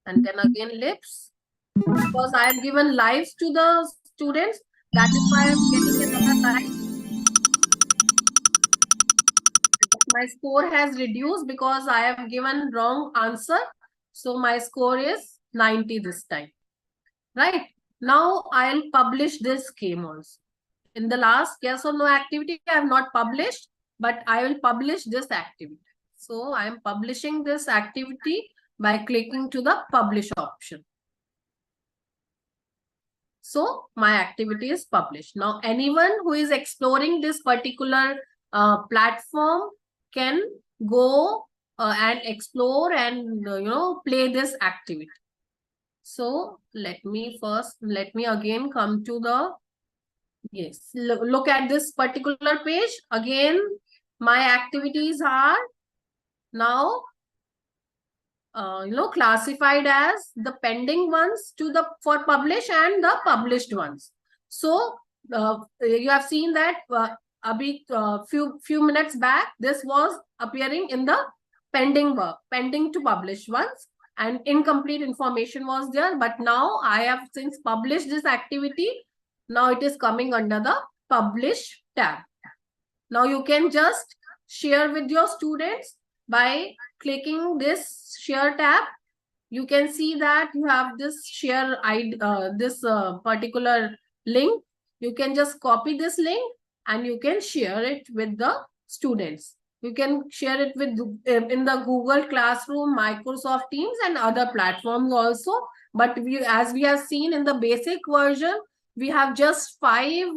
And then again lips. Because I have given lives to the students, that is why I am getting another life. My score has reduced because I have given wrong answer. So my score is 90 this time. Right? Now I'll publish this game also. In the last yes or no activity, I have not published, but I will publish this activity. So I am publishing this activity by clicking to the publish option. So my activity is published. Now anyone who is exploring this particular platform can go and explore and play this activity. So let me again come to the, yes, look at this particular page. Again, my activities are now classified as the pending ones for publish and the published ones. So you have seen that a few minutes back, this was appearing in the pending to publish ones, and incomplete information was there. But now I have since published this activity. Now it is coming under the publish tab. Now you can just share with your students by clicking this share tab. You can see that you have this share particular link. You can just copy this link and you can share it with the students. You can share it with in the Google Classroom, Microsoft Teams, and other platforms also. But as we have seen in the basic version, we have just five.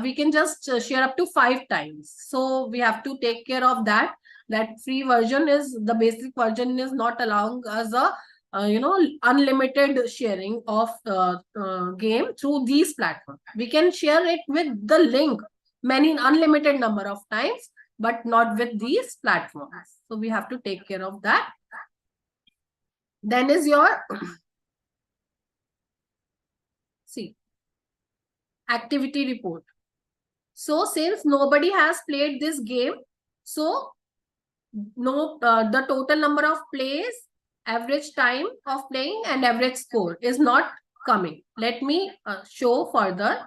We can just share up to 5 times. So we have to take care of that. That free version is the basic version is not allowing us a unlimited sharing of game through these platforms. We can share it with the link many unlimited number of times, but not with these platforms. So we have to take care of that. Then is your activity report. So since nobody has played this game, so the total number of plays, average time of playing, and average score is not coming. Let me show further.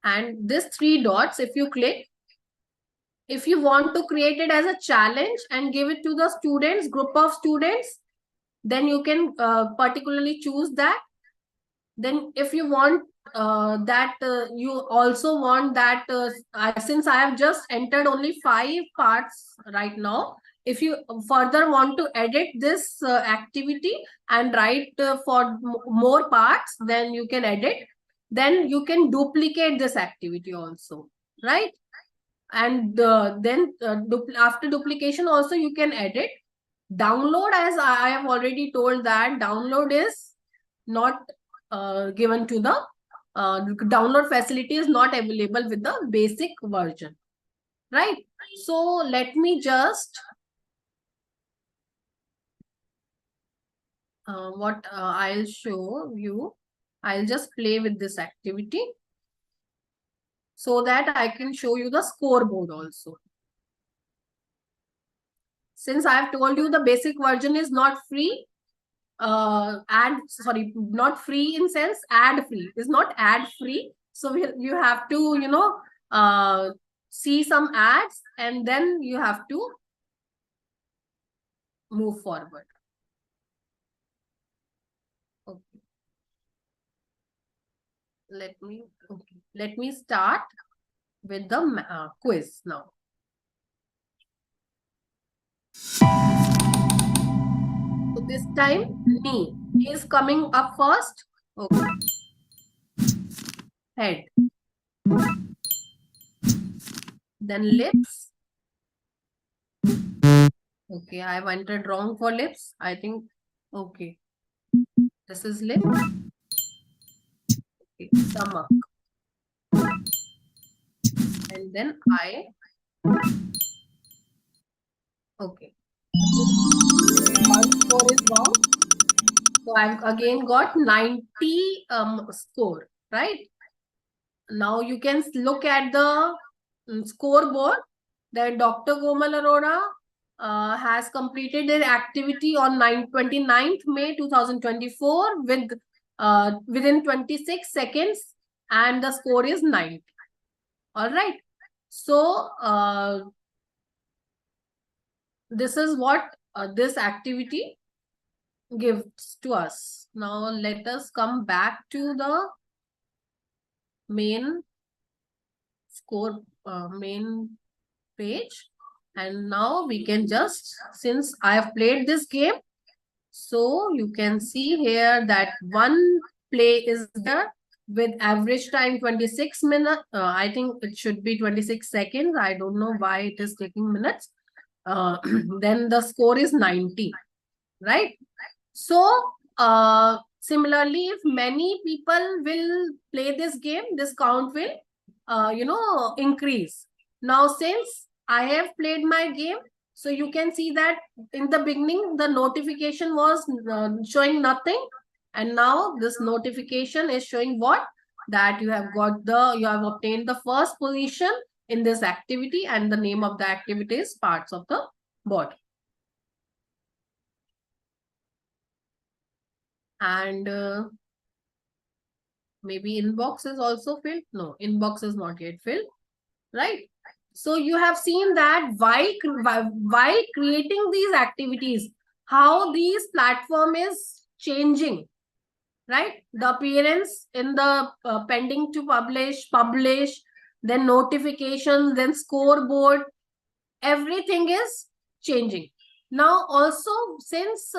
And this 3 dots, if you click, if you want to create it as a challenge and give it to the students, group of students, then you can particularly choose that. Then if you want you also want that since I have just entered only 5 parts right now, if you further want to edit this activity and write for more parts, then you can edit. Then you can duplicate this activity also, right? And then after duplication also you can edit. Download, as I have already told, that download is not given to the download facility is not available with the basic version, right? So let me just I'll show you. I'll just play with this activity so that I can show you the scoreboard also. Since I have told you the basic version is not free, not free in sense, ad free is not ad free. So you have to see some ads and then you have to move forward. Okay. Let me start with the quiz now. So this time knee is coming up first. Okay. Head. Then lips. Okay, I've entered wrong for lips. I think, okay. This is lip. Okay, stomach. And then eye. Okay. One score is wrong. So I've again got 90 score, right? Now you can look at the scoreboard that Dr. Komal Arora has completed their activity on 29th May 2024 with within 26 seconds, and the score is 90. All right. So this is what this activity gives to us. Now let us come back to the main score main page, and now we can just, since I have played this game, so you can see here that one play is there with average time 26 minutes. I think it should be 26 seconds. I don't know why it is taking minutes. Then the score is 90, right? So similarly, if many people will play this game, this count will increase. Now since I have played my game, so you can see that in the beginning the notification was showing nothing, and now this notification is showing what? That you have obtained the first position in this activity, and the name of the activity is parts of the body. and maybe inbox is also filled. No, inbox is not yet filled, right? So you have seen that while creating these activities, how these platform is changing, right? The appearance in the pending to publish, then notifications, then scoreboard, everything is changing. Now also, since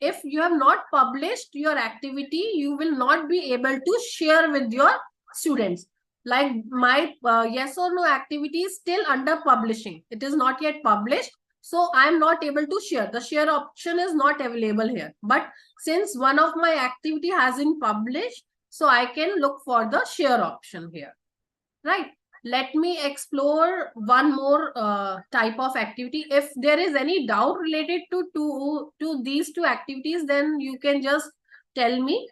if you have not published your activity, you will not be able to share with your students. Like my yes or no activity is still under publishing, it is not yet published, so I am not able to share. The share option is not available here, but since one of my activity has been published, so I can look for the share option here, right? Let me explore one more type of activity. If there is any doubt related to these two activities, then you can just tell me.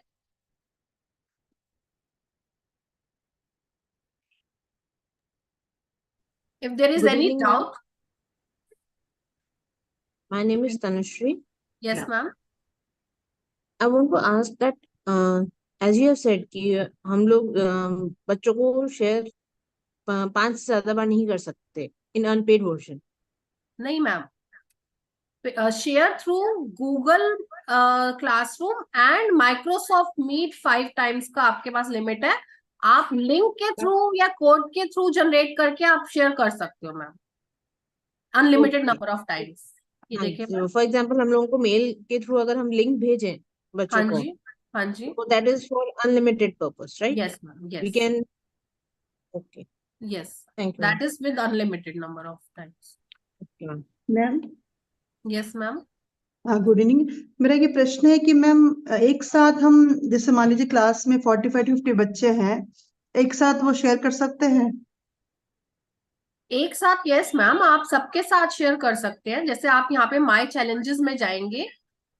If there is Good any evening, ma'am. doubt. My name is Tanushree. Yes, Yeah. ma'am. I want to ask that, as you have said कि हम लोग बच्चों को share 5 से ज्यादा बार नहीं कर सकते in unpaid version. नहीं ma'am, share through Google Classroom and Microsoft Meet 5 times का आपके पास लिमिट है. आप लिंक के थ्रू या कोड के थ्रू जनरेट करके आप शेयर कर सकते हो ma'am, unlimited Okay. Number of times. ये देखिए फॉर एग्जाम्पल हम लोगों को मेल के थ्रू अगर हम लिंक भेजें बच्चों हाँ को, जी, हाँ जी. तो that is for unlimited purpose, right? Yes, ma'am. We Yes. can. Okay. Yes. Thank you. That is with unlimited number of times. Okay, ma'am. Ma'am Yes, ma'am. Good evening. मेरा ये प्रश्न है कि मैम एक साथ हम जैसे मान लीजिए क्लास में 45-50 बच्चे हैं, एक साथ वो शेयर कर सकते हैं? एक साथ यस मैम, आप सबके साथ शेयर कर सकते हैं. जैसे आप यहाँ पे माई चैलेंजेस में जाएंगे,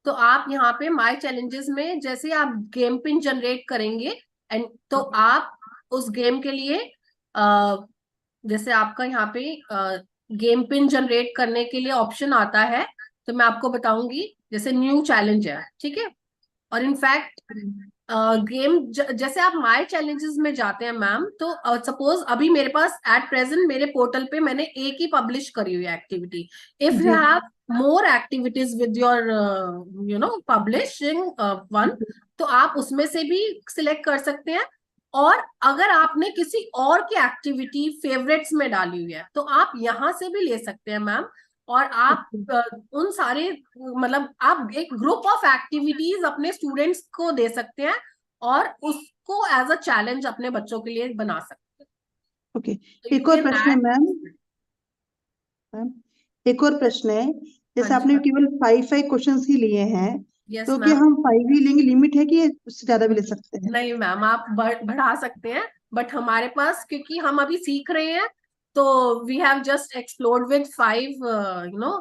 तो आप यहाँ पे माई चैलेंजेस में जैसे आप गेम पिन जनरेट करेंगे, एंड तो आप उस गेम के लिए जैसे आपका यहाँ पे गेम पिन जनरेट करने के लिए ऑप्शन आता है, तो मैं आपको बताऊंगी. जैसे न्यू चैलेंज है, ठीक है, और इनफैक्ट गेम जैसे आप माई चैलेंजेस में जाते हैं मैम, तो सपोज अभी मेरे पास एट प्रेजेंट मेरे पोर्टल पे मैंने एक ही पब्लिश करी हुई activity. If you have more activities with your you know publishing one, तो आप उसमें से भी सिलेक्ट कर सकते हैं. और अगर आपने किसी और की एक्टिविटी फेवरेट्स में डाली हुई है, तो आप यहाँ से भी ले सकते हैं मैम. और आप उन सारे मतलब आप एक ग्रुप ऑफ एक्टिविटीज अपने स्टूडेंट्स को दे सकते हैं और उसको एज अ चैलेंज अपने बच्चों के लिए बना सकते हैं. ओके, तो एक और you can प्रश्न है add- मैम, एक और प्रश्न है, जैसे हाँ जी, आपने मैम. केवल 5 क्वेश्चंस ही लिए हैं, यस तो क्या मैम. हम 5 ही लेंगे? लिमिट है कि उससे ज्यादा भी ले सकते हैं? नहीं मैम, आप बढ़ा सकते हैं, बट हमारे पास क्योंकि हम अभी सीख रहे हैं, तो we have just explored with 5 you know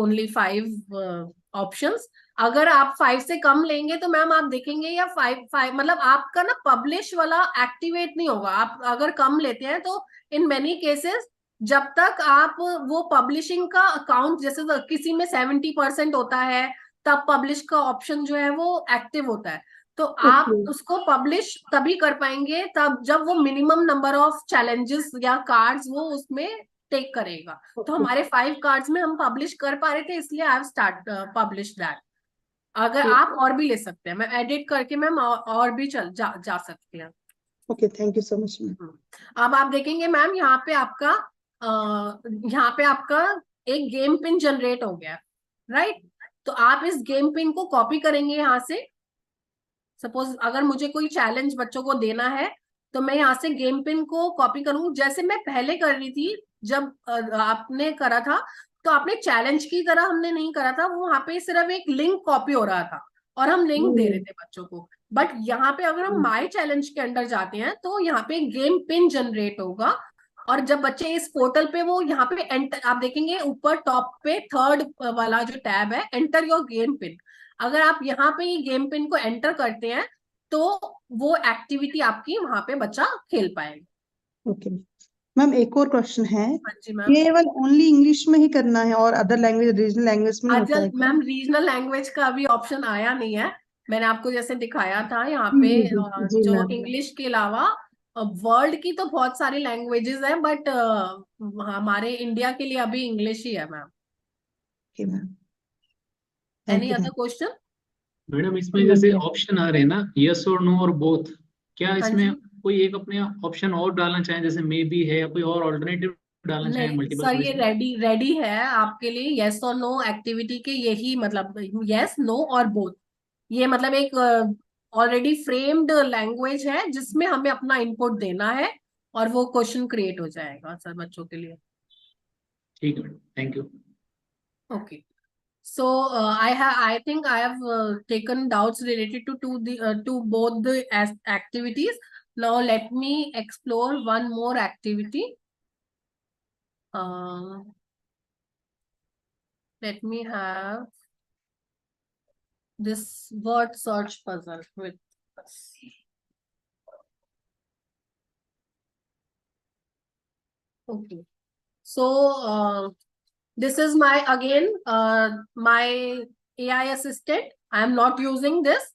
only 5 options. अगर आप 5 से कम लेंगे तो मैम आप देखेंगे या 5 मतलब आपका ना पब्लिश वाला एक्टिवेट नहीं होगा. आप अगर कम लेते हैं तो इन मेनी केसेस जब तक आप वो पब्लिशिंग का अकाउंट, जैसे किसी में 70% होता है, तब पब्लिश का ऑप्शन जो है वो एक्टिव होता है. तो आप Okay. उसको पब्लिश तभी कर पाएंगे तब जब वो मिनिमम नंबर ऑफ चैलेंजेस या कार्ड्स वो उसमें टेक करेगा. तो हमारे 5 कार्ड्स में हम पब्लिश कर पा रहे थे, इसलिए I have start publish that. अगर Okay. आप और भी ले सकते हैं, मैं एडिट करके मैम और भी जा सकते हैं. Okay, thank you so much ma'am. अब आप देखेंगे मैम यहाँ पे आपका एक गेम पिन जनरेट हो गया, राइट? तो आप इस गेम पिन को कॉपी करेंगे यहाँ से. सपोज अगर मुझे कोई चैलेंज बच्चों को देना है, तो मैं यहाँ से गेम पिन को कॉपी करूंगी, जैसे मैं पहले कर रही थी. जब आपने करा था तो आपने चैलेंज की तरह हमने नहीं करा था, वो वहां पे सिर्फ एक लिंक कॉपी हो रहा था और हम लिंक दे रहे थे बच्चों को. बट यहाँ पे अगर हम माई चैलेंज के अंदर जाते हैं, तो यहाँ पे गेम पिन जनरेट होगा. और जब बच्चे इस पोर्टल पे वो यहाँ पे एंटर, आप देखेंगे ऊपर टॉप पे 3rd वाला जो टैब है, एंटर योर गेम पिन. अगर आप यहाँ पे ये गेम पिन को एंटर करते हैं, तो वो एक्टिविटी आपकी वहां पे बच्चा खेल पाएगा. ओके मैम, एक और क्वेश्चन है, हाँ जी मैम. केवल ओनली इंग्लिश में ही करना है और अदर लैंग्वेज, रीजनल लैंग्वेज में नहीं होता है? मैम रीजनल लैंग्वेज का अभी ऑप्शन आया नहीं है, मैंने आपको जैसे दिखाया था यहाँ पे जी जो मैम। इंग्लिश के अलावा वर्ल्ड की तो बहुत सारी लैंग्वेजेस हैं, बट हमारे इंडिया के लिए अभी इंग्लिश ही है ma'am. Okay ma'am, thank any you other ma'am. Question? Madam इसमें जैसे ऑप्शन आ रहे हैं ना, यस और नो और बोथ, क्या हाँ इसमें जी। कोई एक अपने ऑप्शन और डालना चाहें, जैसे मे बी है या कोई और ऑल्टरनेटिव डालना चाहें नहीं मल्टीपल सर, ये चॉइस में? रेडी रेडी है आपके लिए, यस और नो एक्टिविटी के यही मतलब, यस नो और बोथ, ये मतलब एक ऑलरेडी फ्रेम्ड लैंग्वेज है जिसमें हमें अपना इनपुट देना है और वो क्वेश्चन क्रिएट हो जाएगा सर बच्चों के लिए। ठीक है madam, thank you. Okay. So I think I have taken doubts related to both the activities. Now let me explore one more activity. Let me have this word search puzzle with us. Okay. So this is my my AI assistant. I am not using this.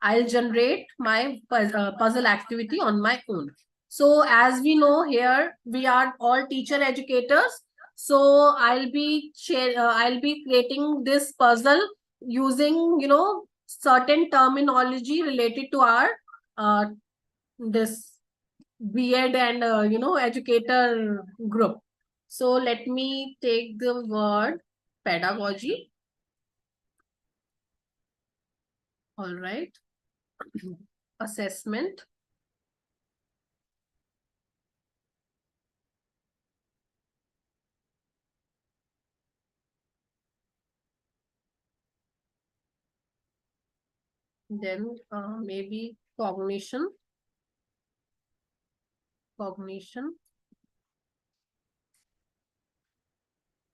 I'll generate my puzzle activity on my own. So as we know here, we are all teacher educators. So I'll be creating this puzzle using, certain terminology related to our this B.Ed and educator group. So let me take the word pedagogy. All right. Assessment. Then maybe cognition.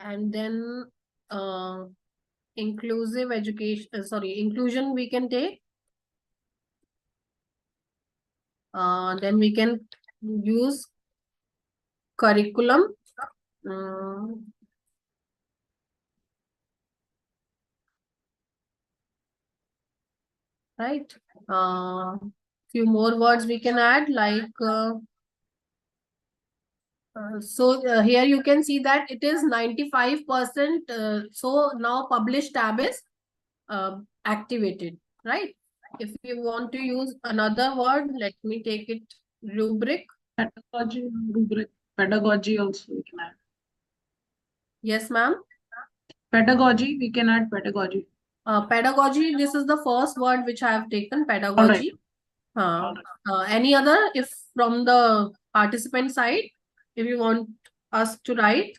And then inclusive education, inclusion we can take. Then we can use curriculum. Right. Few more words we can add, like here you can see that it is 95%. So now publish tab is activated, right? If you want to use another word, let me take it, rubric. Pedagogy, rubric, pedagogy also we can add. Yes, ma'am. Pedagogy, we can add pedagogy. Pedagogy, this is the first word which I have taken, All right. pedagogy. All right. Any other, if from the participant side, if you want us to write?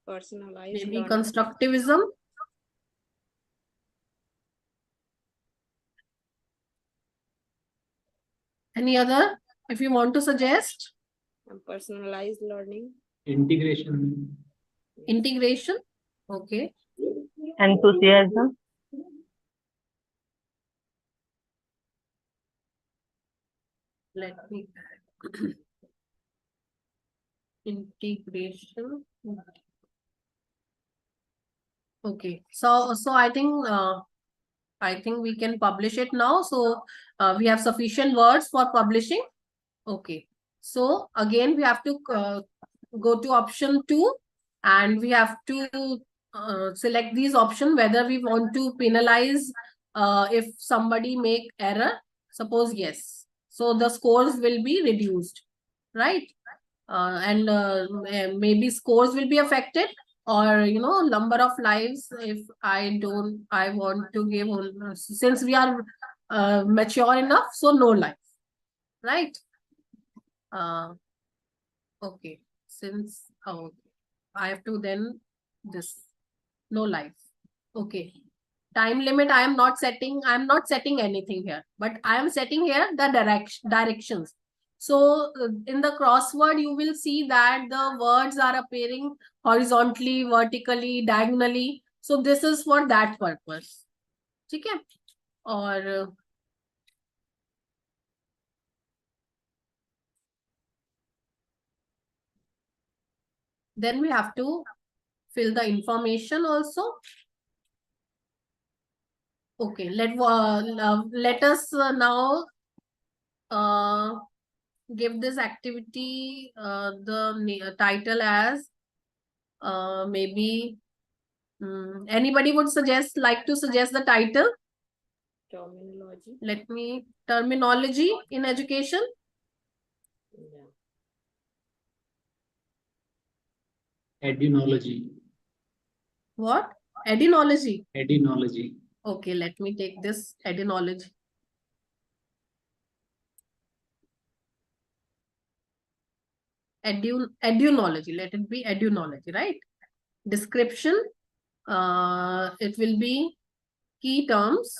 Personalized Maybe learning. constructivism. Any other, if you want to suggest? Personalized learning. Integration. Integration. Okay. Enthusiasm. Let me integration. Okay. So I think we can publish it now. So we have sufficient words for publishing. Okay. So again, we have to go to option 2, and we have to select these options whether we want to penalize if somebody make error. Suppose yes. So the scores will be reduced, right? And maybe scores will be affected, or number of lives if I want to give since we are mature enough, so no life, right? Okay, since I have to then this no life. Okay, time limit I am not setting anything here, but I am setting here the directions. So in the crossword you will see that the words are appearing horizontally, vertically, diagonally. So this is for that purpose. Okay. Or then we have to fill the information also. Okay, let us now give this activity the title as maybe anybody would like to suggest the title? Terminology. Let me terminology in education. Edinology. What? Edinology. Edinology. Okay, let me take this edinology. Edunology. Let it be edunology, right? Description. It will be key terms,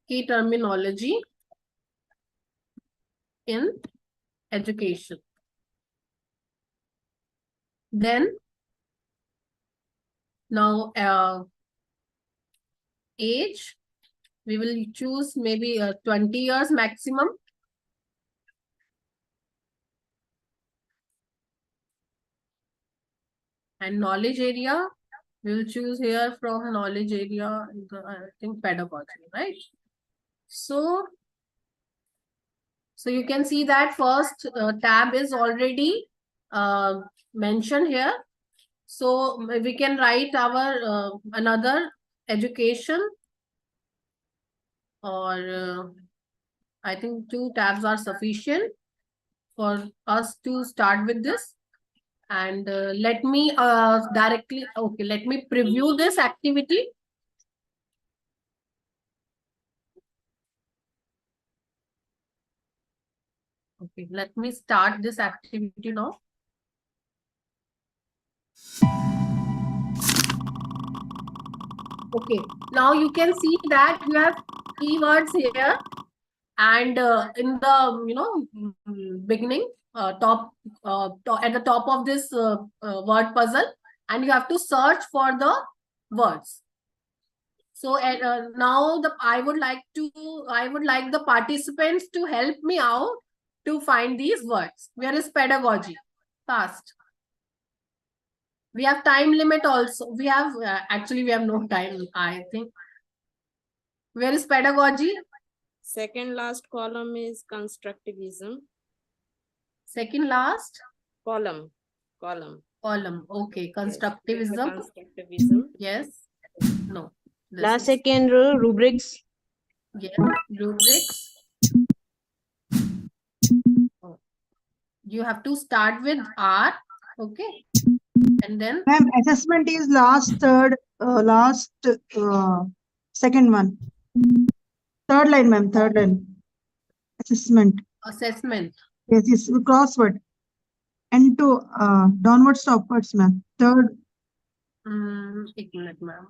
key terminology in education. Then now age, we will choose maybe 20 years maximum. And knowledge area, we will choose here from knowledge area, I think pedagogy, right? So you can see that first tab is already mentioned here. So we can write our another education, or I think 2 tabs are sufficient for us to start with this. And let me let me preview this activity. Okay, let me start this activity now. Okay, now you can see that you have keywords here, and in the beginning, at the top of this word puzzle, and you have to search for the words. So now I would like the participants to help me out to find these words. Where is pedagogy? Fast. We have time limit also. We have actually we have no time, I think. Where is pedagogy? Second last column is constructivism. Second last Column. column. Okay, Yes, constructivism. constructivism. Yes. No. This Last is- second row, rubrics. Yes. Rubrics. Oh. You have to start with R. Okay. And then Ma'am, assessment is second one. Third line, ma'am, third line. Assessment. assessment. Yes, yes, crossword. And to downwards to upwards, ma'am. Third, एक minute, ma'am.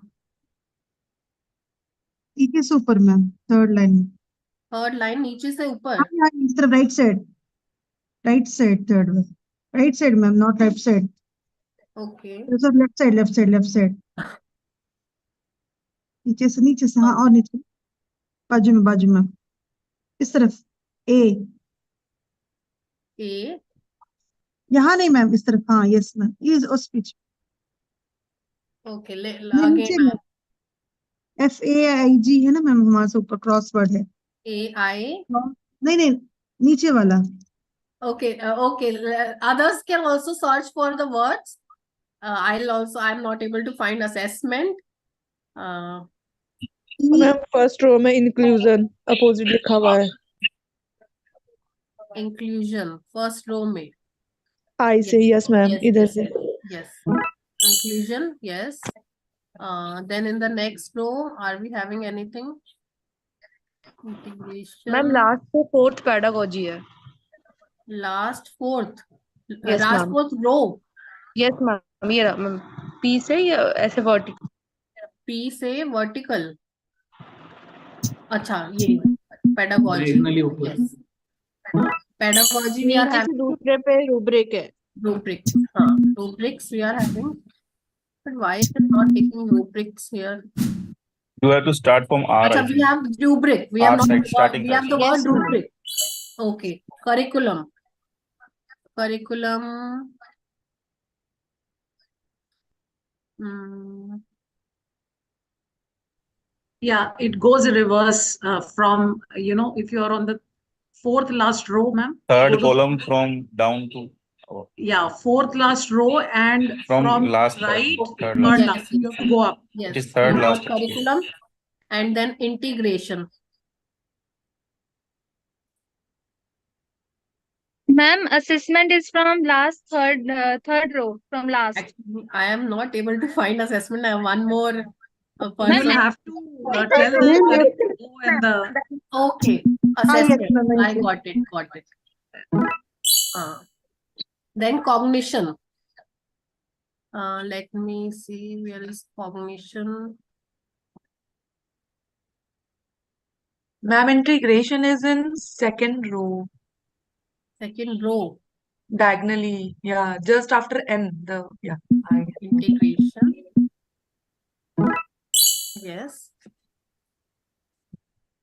नीचे से ऊपर, ma'am. Third line. Third line नीचे से ऊपर. हाँ, इस तरफ right side. Right side, third one. Right side, ma'am, not left side. Okay. So left side, left side, left side. नीचे से हाँ, और नीचे. बाजू में. इस तरफ. A. A. यहाँ नहीं, मैम, इस तरफ. हाँ, yes, ma'am. Is उस पीछे. Okay. ये Again, नीचे, ma'am. FAIG है ना, मैम, वहां से ऊपर क्रॉसवर्ड है. AI. नहीं, नीचे वाला. Okay. Others can also search for the words. I'm not able to find assessment. Ma'am first row में इंक्लूजन अपोजिट लिखा हुआ है. Inclusion. First row में. आई से यस मैम Yes, इधर yes, से. yes. Inclusion. Yes. Then in the next row, are we having anything? Integration. Ma'am last से fourth pedagogy है. Last fourth. Yes, last ma'am. fourth row. Yes ma'am ये ma'am P से या ऐसे vertical. P से vertical. अच्छा ये pedagogy. Diagonally ऊपर. Yes. Pedagogy we are नीचे से having. दूसरे पे rubric है. Rubrics. Rubrics we are having. But why is it not taking rubrics here? You have to start from R. Achha, we have rubric. We have R not. side starting We have the Yes, word ma'am. rubric. Okay. Curriculum. Yeah, it goes in reverse from, if you're on the fourth last row, ma'am. Third go to- column from down to Yeah, fourth last row and from from last right, Okay. third third last. last. You have to go up. Yes. It is third You last. got curriculum and then integration. Ma'am, assessment is from last third row from last. Actually, I am not able to find assessment. I have one more You will person. have to tell the Ma'am, curriculum and the Okay, yes, assessment. ma'am, I thank you. got it. Then cognition. Let me see, where is cognition? Ma'am, integration is in second row, Second row, diagonally. Yeah, just after N. integration. Yes.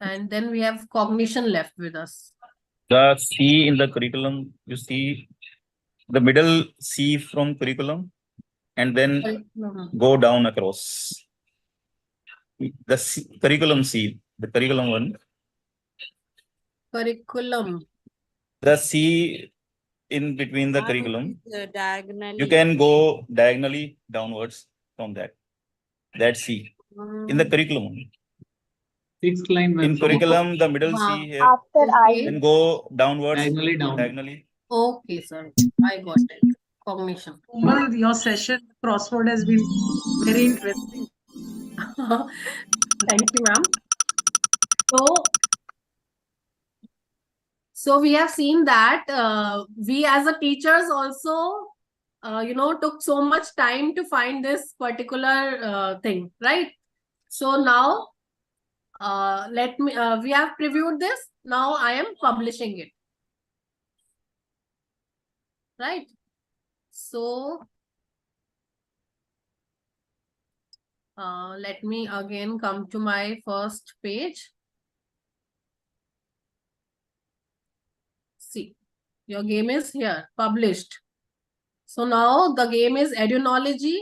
And then we have cognition left with us. The C in the curriculum, you see the middle C from curriculum, and then go down across. The curriculum C, the curriculum one. Curriculum. The C in between the curriculum. Diagonally. You can go diagonally downwards from that. That's C in the curriculum. Sixth line. In curriculum, the middle C here. Then go downwards. Diagonally down. Diagonally. Okay, sir. I got it. Cognition. Komal, your session crossword has been very interesting. Thank you, ma'am. So we have seen that we as a teachers also, took so much time to find this particular thing, right? So now, we have previewed this. Now I am publishing it, right? So let me again come to my first page. See, your game is here, published. So now the game is Edunology,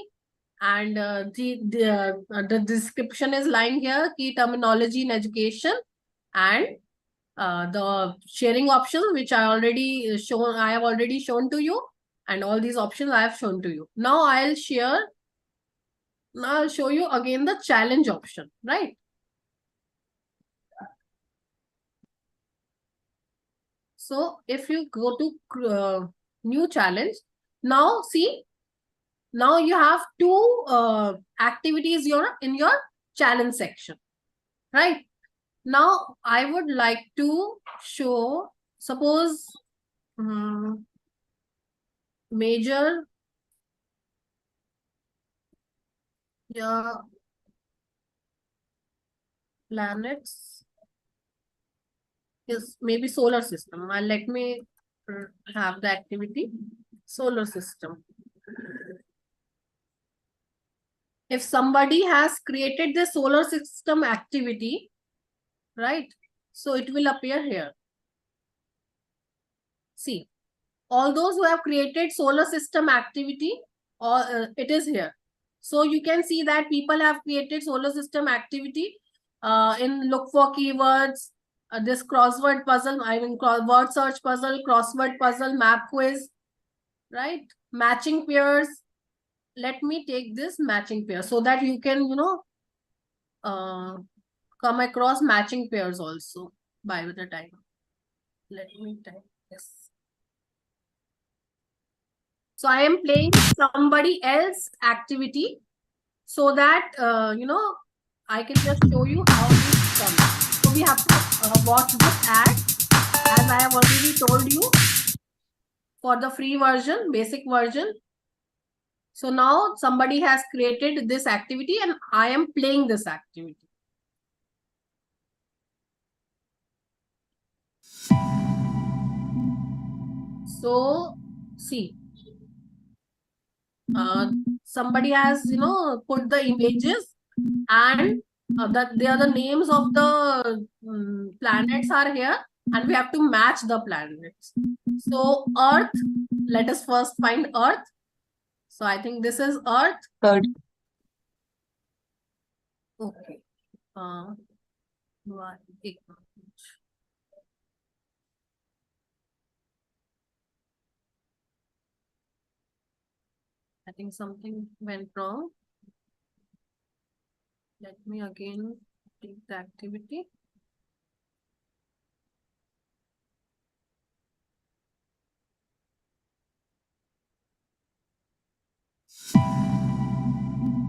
and the description is lying here, key terminology in education, and the sharing options, which I have already shown to you, and all these options I have shown to you. Now I'll show you again the challenge option, right? So if you go to new challenge, now see, now you have two activities in your challenge section, right? Now I would like to show, suppose major planets is maybe solar system. Let me have the activity solar system. If somebody has created the solar system activity, right? So it will appear here. See, all those who have created solar system activity, it is here. So you can see that people have created solar system activity in look for keywords, this crossword puzzle, word search puzzle, crossword puzzle, map quiz, right? Matching pairs. Let me take this matching pair so that you can, come across matching pairs also by the time. Let me type this. So I am playing somebody else activity so that, I can just show you how this comes. So we have to watch this ad, as I have already told you, for the free version, basic version. So now somebody has created this activity and I am playing this activity. So see, somebody has, put the images, and they are the names of the planets are here, and we have to match the planets. So Earth, let us first find Earth. So I think this is Earth. Third. Okay. एक minute. I think something went wrong. Let me again take the activity.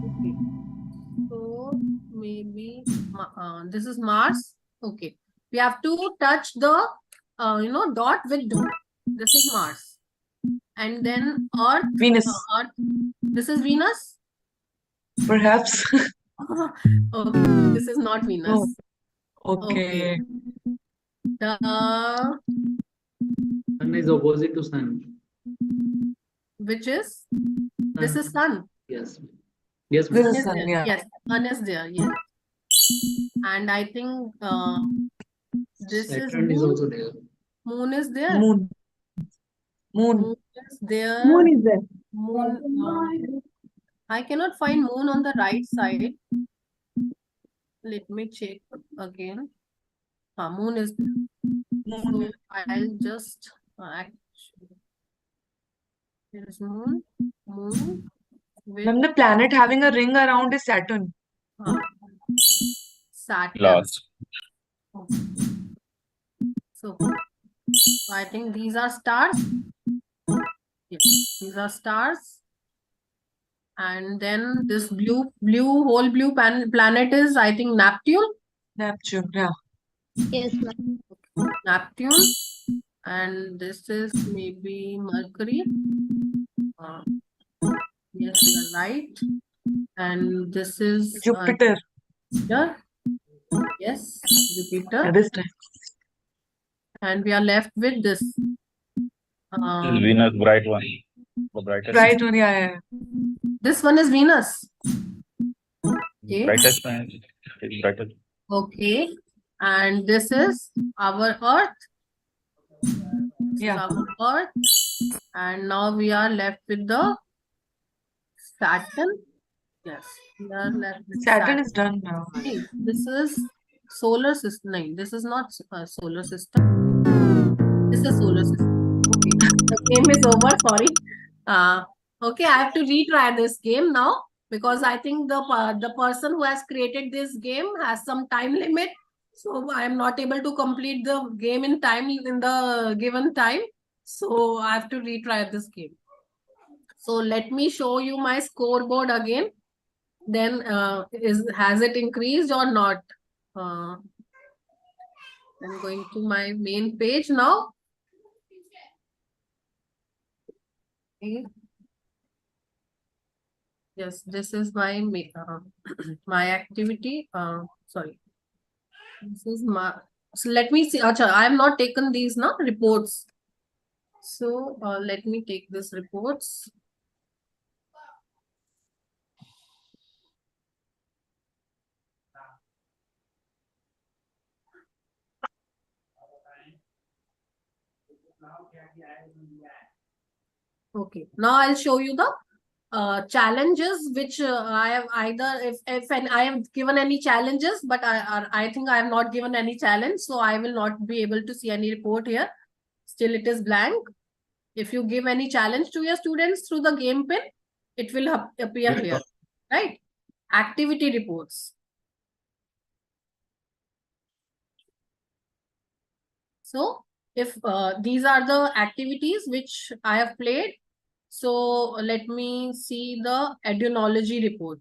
Okay. So maybe this is Mars. Okay. We have to touch the dot with dot. This is Mars. And then Earth. Venus. Earth. This is Venus. Perhaps. Okay. This is not Venus. Oh, okay. The Sun is opposite to sun. which is this is Sun. Yes. Yes, This Sun is is sun, there. yeah. Yes, Sun is there. Yes. And I think this Saturn is is Moon. also there. Moon is there. Moon. Moon. Moon is there. Moon is there. Moon. I cannot find Moon on the right side. Let me check again. Moon is there. Moon. So I'll just actually. There is Moon. Moon. With Ma'am, the planet having a ring around is Saturn. Saturn. Last. Okay. So I think these are stars. Yes, these are stars. And then this whole blue planet is, I think, Neptune. Neptune, yeah. Yes, ma'am. Neptune. And this is maybe Mercury. Yes, you are right. And this is Jupiter. Jupiter. Yes, Jupiter. This time. And we are left with this. Venus, bright one. The brightest. Bright one, yeah. This one is Venus. Okay. Brightest one. Brightest. Okay. And this is our Earth. This is Yeah. our Earth. And now we are left with the Saturn. Yes. We are left with Saturn is done now. Hey, this is solar system. No, this is not solar system. This is solar system. Okay. The game is over. Sorry. Okay, I have to retry this game now because I think the person who has created this game has some time limit. So I am not able to complete the game in the given time. So I have to retry this game. So let me show you my scoreboard again. Then has it increased or not? I'm going to my main page now. Okay. Yes, this is my my activity. Sorry. This is my. So let me see. Acha, I have not taken these now reports. So let me take this reports. Okay, now I'll show you the challenges which I have either if I have given any challenges, but I think I have not given any challenge, so I will not be able to see any report here. Still, it is blank. If you give any challenge to your students through the game pin, it will appear here, right? Activity reports. So if these are the activities which I have played, so let me see the edunology report.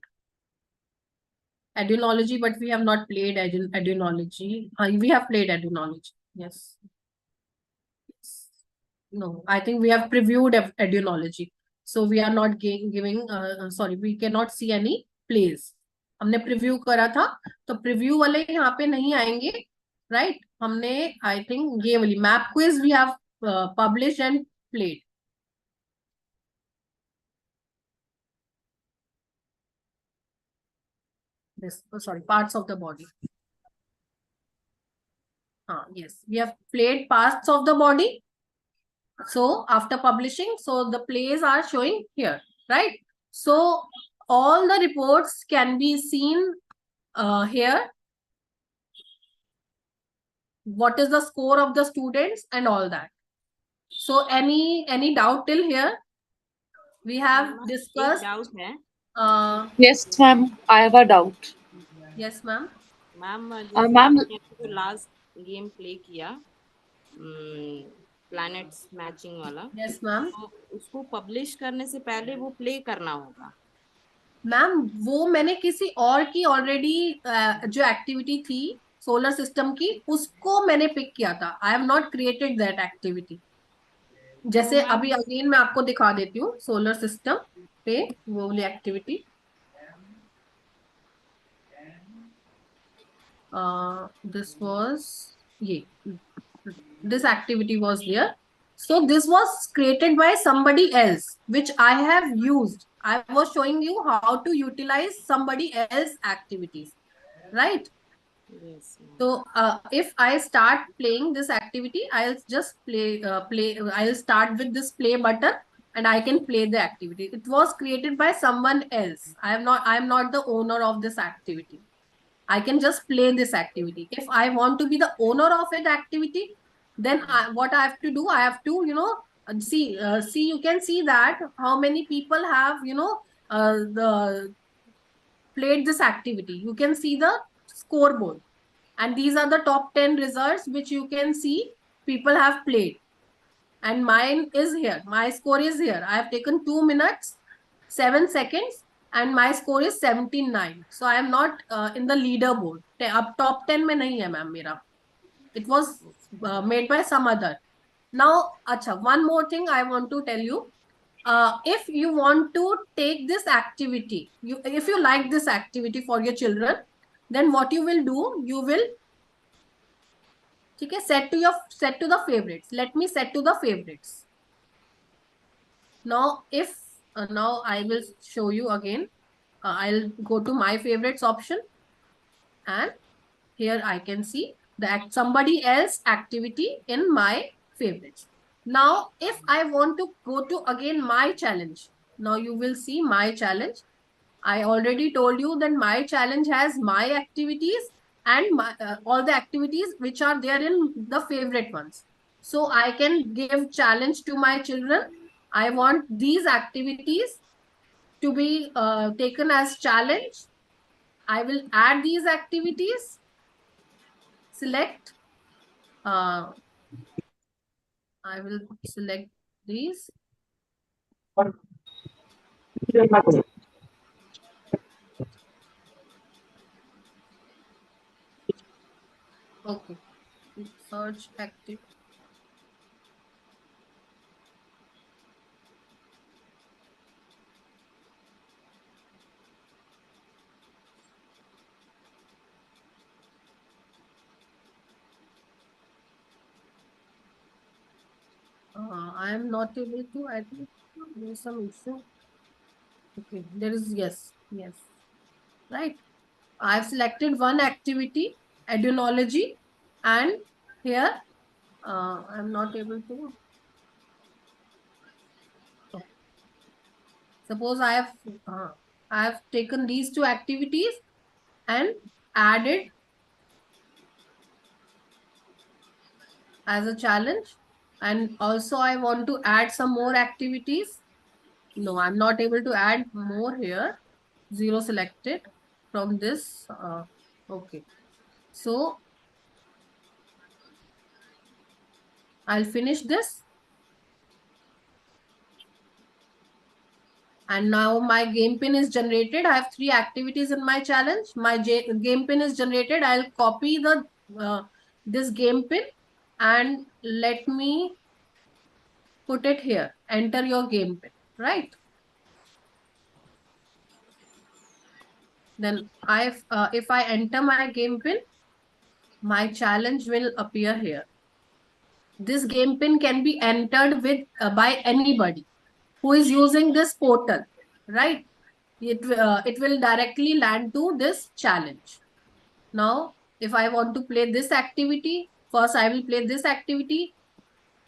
Edunology, but we have not played edunology. We have played edunology. Yes. No, I think we have previewed edunology. So we are not giving, sorry, we cannot see any plays. हमने preview करा था तो preview वाले यहाँ पे नहीं आएंगे, right? हमने आई थिंक ये वाली map quiz we have publish and played. This, sorry, parts of the body. Yes, we have played parts of the body. So after publishing, so the plays are showing here, right? So all the reports can be seen here. what is the score of the students and all that. So any doubt till here? We have एक discussed. Doubt है Yes, ma'am. I have a doubt. Yes, ma'am. Ma'am, जैसे Ma'am, आपने जो last game play किया planets matching वाला, Yes, ma'am. तो उसको publish करने से पहले वो प्ले करना होगा? मैम वो मैंने किसी और की ऑलरेडी जो एक्टिविटी थी सोलर सिस्टम की, उसको मैंने पिक किया था. I have not created that activity. जैसे तो अभी अगेन मैं आपको दिखा देती हूँ सोलर सिस्टम पे वो वाली activity. This was this activity was there. So this was created by somebody else, which I have used. I was showing you how to utilize somebody else activities, right? yes, So if I start playing this activity, I'll just I'll start with this play button and I can play the activity. It was created by someone else. I am not the owner of this activity. I can just play this activity. If I want to be the owner of an activity, then what I have to do, I have to, see, you can see that how many people have, played this activity. You can see the scoreboard. And these are the top 10 results which you can see people have played. And mine is here. My score is here. I have taken 2 minutes, 7 seconds, and my score is 79. So I am not in the leaderboard. Up top 10 mein nahi hai, ma'am, mera. It was made by some other. Now, acha, one more thing I want to tell you. If you want to take this activity, if you like this activity for your children, then what you will do, you will set to the favorites. Let me set to the favorites. Now, if now I will show you again. I'll go to my favorites option, and here I can see that somebody else activity in my favorites. Now, if I want to go to again my challenge, now you will see my challenge. I already told you that my challenge has my activities and all the activities which are there in the favorite ones. So I can give challenge to my children. I want these activities to be taken as challenge. I will add these activities, select, I will select these. Okay, search active. I am not able to, I think there is some issue. Okay, there is, yes, right. I've selected one activity, edunology, and here I'm not able to. Suppose I have taken these two activities and added as a challenge, and also I want to add some more activities. No, I'm not able to add more here. 0 selected from this. Okay, so I'll finish this. And now my game pin is generated. I have 3 activities in my challenge. My game pin is generated. I'll copy the this game pin and let me put it here. Enter your game pin, right? Then if I enter my game pin, my challenge will appear here. This game pin can be entered with by anybody who is using this portal, right? It will directly land to this challenge. Now, if I want to play this activity, first I will play this activity,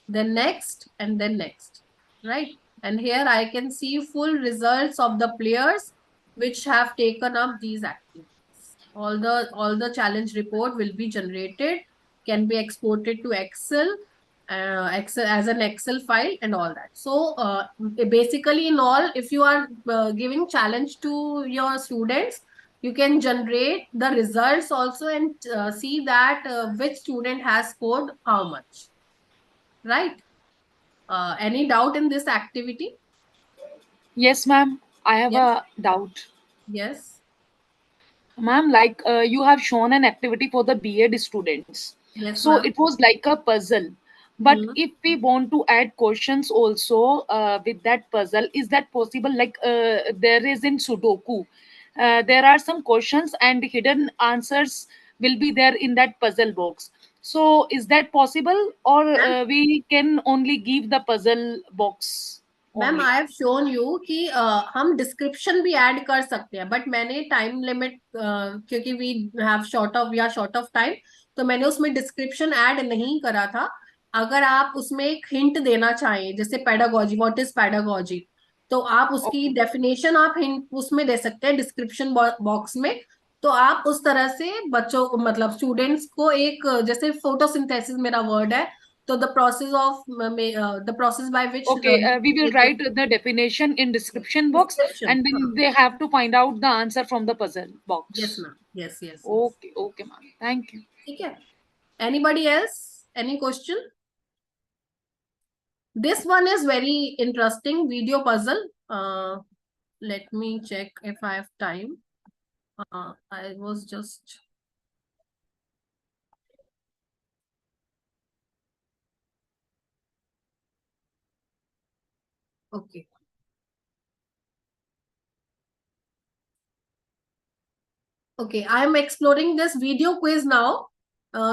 then next, and then next, right? And here I can see full results of the players which have taken up these activities. All the challenge report will be generated can be exported to Excel, Excel as an Excel file and all that. So basically in all, if you are giving challenge to your students, you can generate the results also and see that which student has scored how much, right? Any doubt in this activity? Yes, ma'am. I have Yes. a doubt. Yes. Ma'am, like you have shown an activity for the B.Ed students. Yes, So ma'am. it was like a puzzle. But Mhm. if we want to add questions also with that puzzle, is that possible? Like there is in Sudoku, there are some questions and hidden answers will be there in that puzzle box. So is that possible, or Ma'am, we can only give the puzzle box ma'am only? I have shown you कि हम description भी add कर सकते हैं, but मैंने time limit क्योंकि we have short of time, तो मैंने उसमें डिस्क्रिप्शन ऐड नहीं करा था. अगर आप उसमें एक हिंट देना चाहें, जैसे पेडागोजी, व्हाट इज पेडागोजी, तो आप उसकी Okay. डेफिनेशन आप हिंट उसमें दे सकते हैं डिस्क्रिप्शन बॉक्स में. तो आप उस तरह से बच्चों मतलब स्टूडेंट्स को एक जैसे फोटोसिंथेसिस मेरा वर्ड है, तो the process by which Okay, we will it write the definition in description box, description. and then they have to find out the answer from the puzzle Yes, box. ma'am. Yes. Okay, okay, ma'am. Thank you. ठीक है. Anybody else? Any question? This one is very interesting video puzzle. Let me check if I have time. I was just okay. Okay, I am exploring this video quiz now.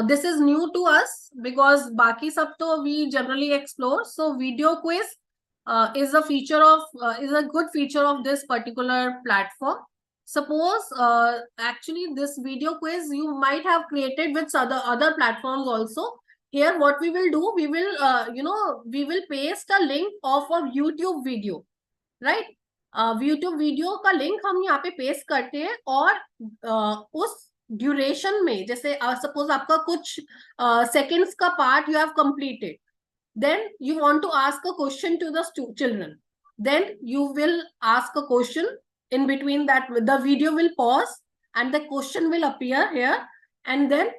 This is new to us because baki sab to we generally explore. So video quiz is a good feature of this particular platform. Suppose actually this video quiz you might have created with other platforms also. Here what we will do, we will we will paste a link of a YouTube video, right? YouTube video का link हम यहाँ पे paste करते हैं, और उस duration में जैसे सपोज आपका कुछ सेकेंड्स का part you have completed, then you want to ask a question to the children, then you will ask a question. In between that the video will pause and the question will appear here, and then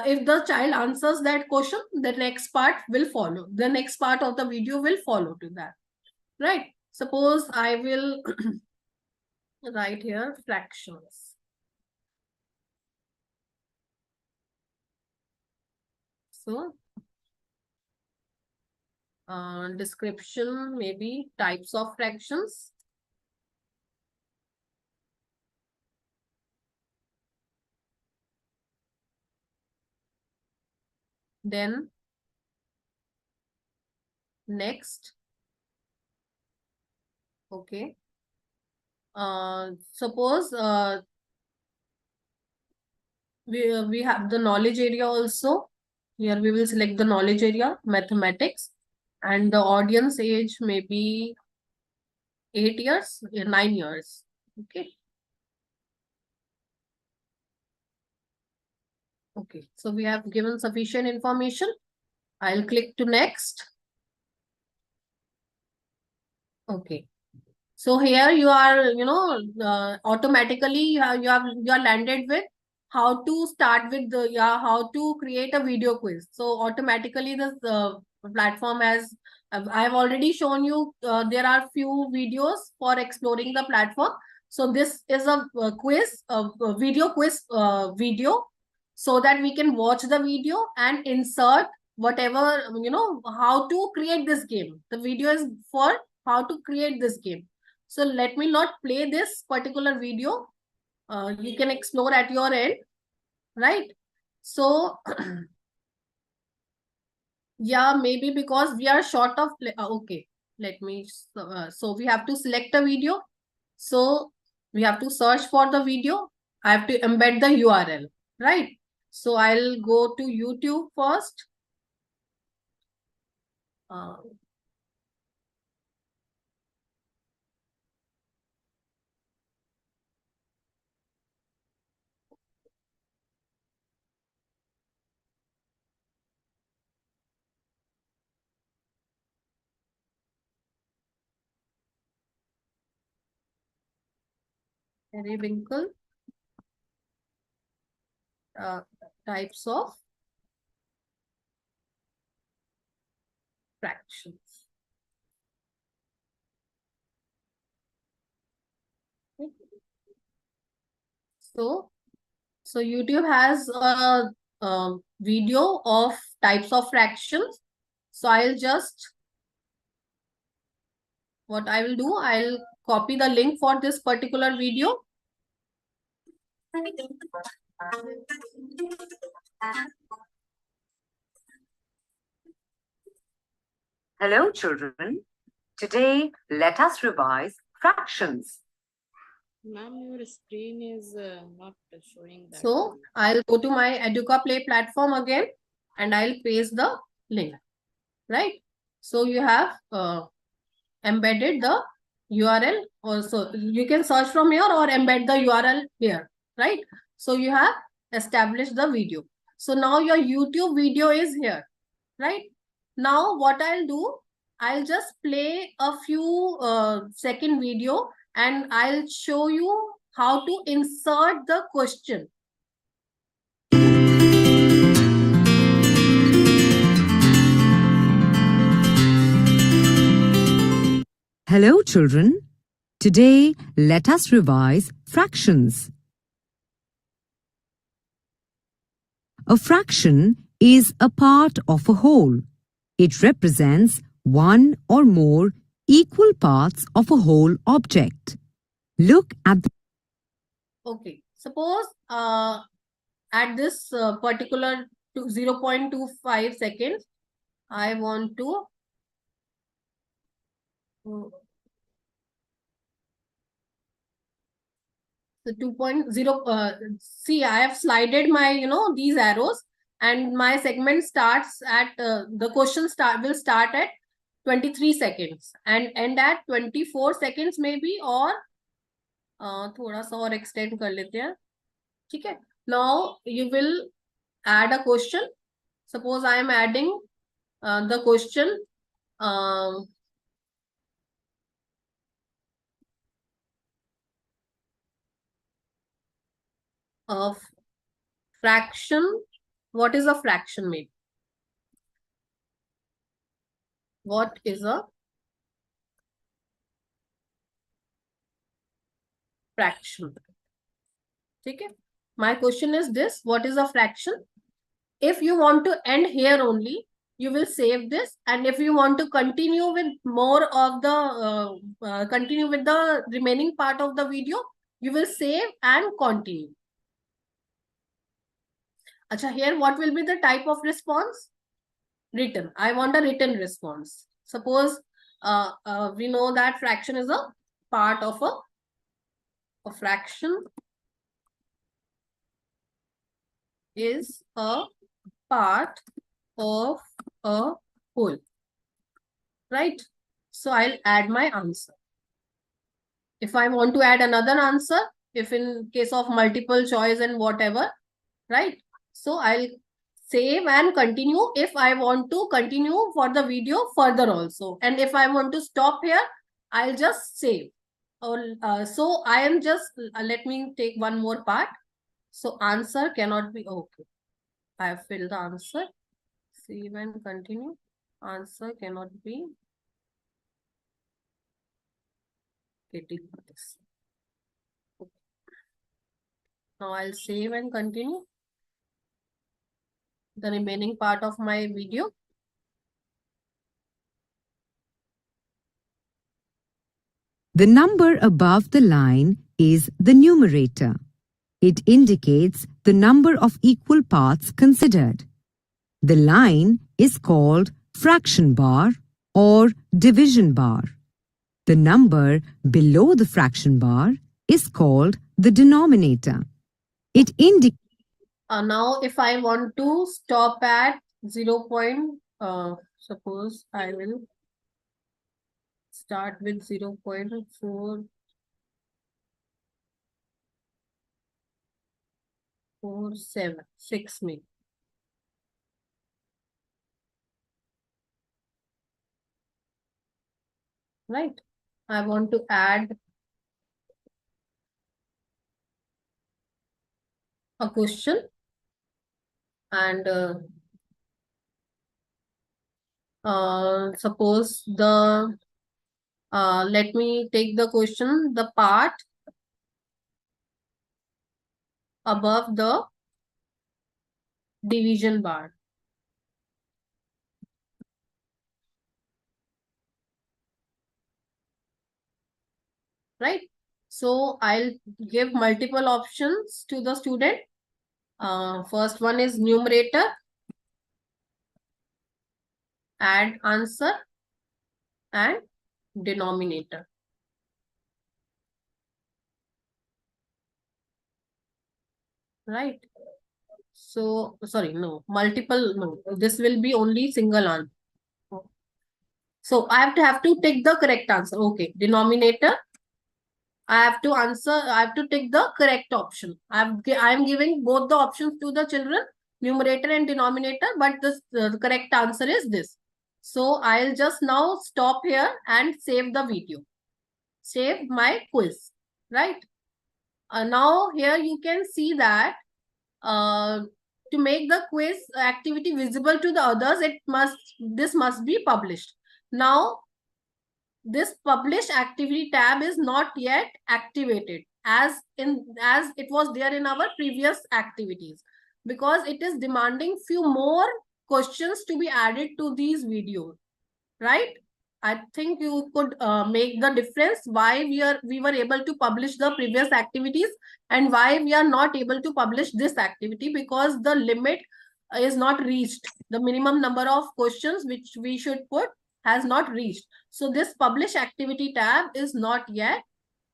if the child answers that question, the next part will follow, the next part of the video will follow to that, right? Suppose I will write here fractions. So description, maybe types of fractions. Then next. Okay. Suppose we have the knowledge area also. Here we will select the knowledge area, mathematics, and the audience age may be 8 years, 9 years. Okay. Okay, so we have given sufficient information. I'll click to next. Okay. So here you are, automatically you are landed with how to start with how to create a video quiz. So automatically this platform has, I have already shown you, there are few videos for exploring the platform. So this is a quiz, a video quiz video, so that we can watch the video and insert whatever, how to create this game. The video is for how to create this game. So let me not play this particular video. You can explore at your end, right? So yeah, maybe because we are short of okay, let me so we have to select a video. So we have to search for the video. I have to embed the URL, right? So I'll go to YouTube first. Periwinkle types of fractions. So YouTube has a video of types of fractions. So what I will do, I'll copy the link for this particular video. Hello, children. Today, let us revise fractions. Ma'am, your screen is not showing that. So I'll go to my Educaplay platform again and I'll paste the link, right? So you have embedded the URL also. You can search from here or embed the URL here, right? So you have established the video. So now your YouTube video is here, right? Now what I'll do, I'll just play a few second video and I'll show you how to insert the question. Hello, children. Today, let us revise fractions. A fraction is a part of a whole. It represents one or more equal parts of a whole object. Look at the... Okay, suppose at this particular 0.25 seconds, I want to the 2.0 see, I have slided my these arrows and my segment starts at the question will start at 23 seconds and end at 24 seconds maybe, or थोड़ा सा और extend कर लेते हैं, ठीक है? Now you will add a question. Suppose I am adding the question of fraction. What is a fraction made? What is a fraction? Okay. My question is this: what is a fraction? If you want to end here only, you will save this, and if you want to continue with more of the continue with the remaining part of the video, you will save and continue. Acha, here what will be the type of response? Written. I want a written response. Suppose we know that fraction is a part of a fraction is a part of a whole, right? So I'll add my answer. If I want to add another answer, if in case of multiple choice and whatever, right? So I'll save and continue if I want to continue for the video further also. And if I want to stop here, I'll just save. So I am just, let me take one more part. So answer cannot be, okay. I have filled the answer. Save and continue. Answer cannot be getting this. Okay. Now I'll save and continue the remaining part of my video. The number above the line is the numerator. It indicates the number of equal parts considered. The line is called fraction bar or division bar. The number below the fraction bar is called the denominator. It indicates... Now, if I want to stop at 0. Suppose I will start with 0.447 6 maybe. Right. I want to add a question, and suppose the let me take the question, the part above the division bar. Right? So I'll give multiple options to the student. First one is numerator, add answer, and denominator. Right? So, sorry, no, multiple, no, this will be only single answer. So I have to take the correct answer. Okay, denominator. I have to answer, I have to take the correct option. I am giving both the options to the children, numerator and denominator, but the correct answer is this. So I'll just now stop here and save the video. Save my quiz, right? Now here you can see that to make the quiz activity visible to the others, this must be published. Now, this publish activity tab is not yet activated as it was there in our previous activities, because it is demanding few more questions to be added to these videos, right? I think you could make the difference why we were able to publish the previous activities and why we are not able to publish this activity, because the limit is not reached. The minimum number of questions which we should put has not reached. So this publish activity tab is not yet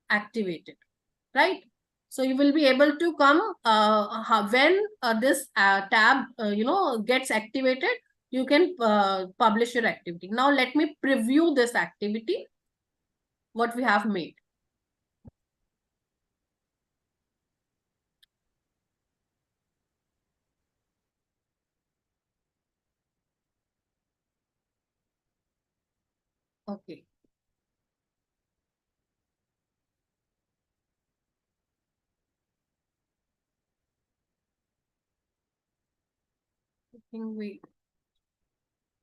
activated, right? So you will be able to come when this tab gets activated, you can publish your activity. Now let me preview this activity, what we have made. Okay.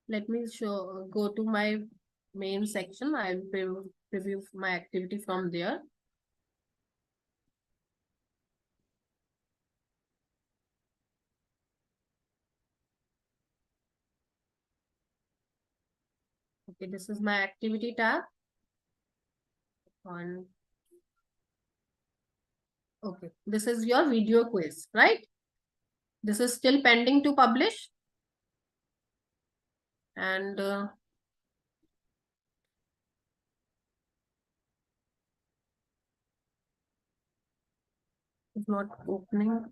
Let me go to my main section. I'll preview my activity from there. Okay, this is my activity tab. Okay, this is your video quiz, right? This is still pending to publish. And it's not opening.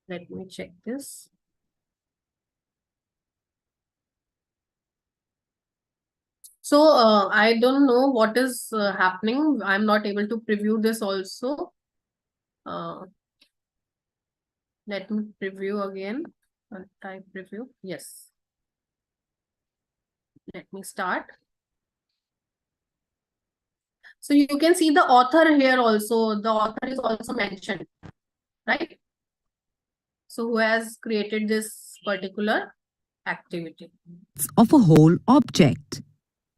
Let me check this. So I don't know what is happening. I'm not able to preview this also. Let me preview again. Type preview. Yes. Let me start. So you can see the author here also. The author is also mentioned, right? So who has created this particular activity? Of a whole object.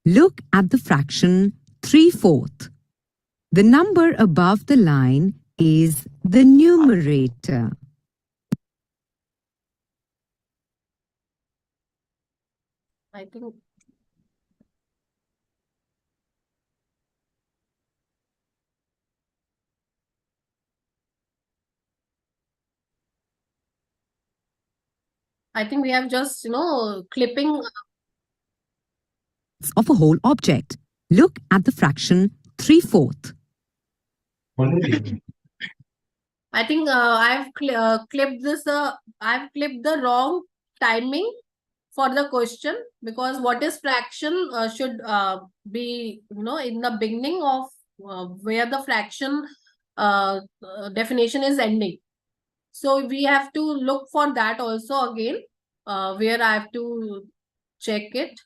Look at the fraction 3/4. The number above the line is the numerator. I think we have just, clipping. Of a whole object. Look at the fraction 3/4. I think I've clipped this. I've clipped the wrong timing for the question, because what is fraction should be, in the beginning of where the fraction definition is ending. So we have to look for that also again, where I have to check it.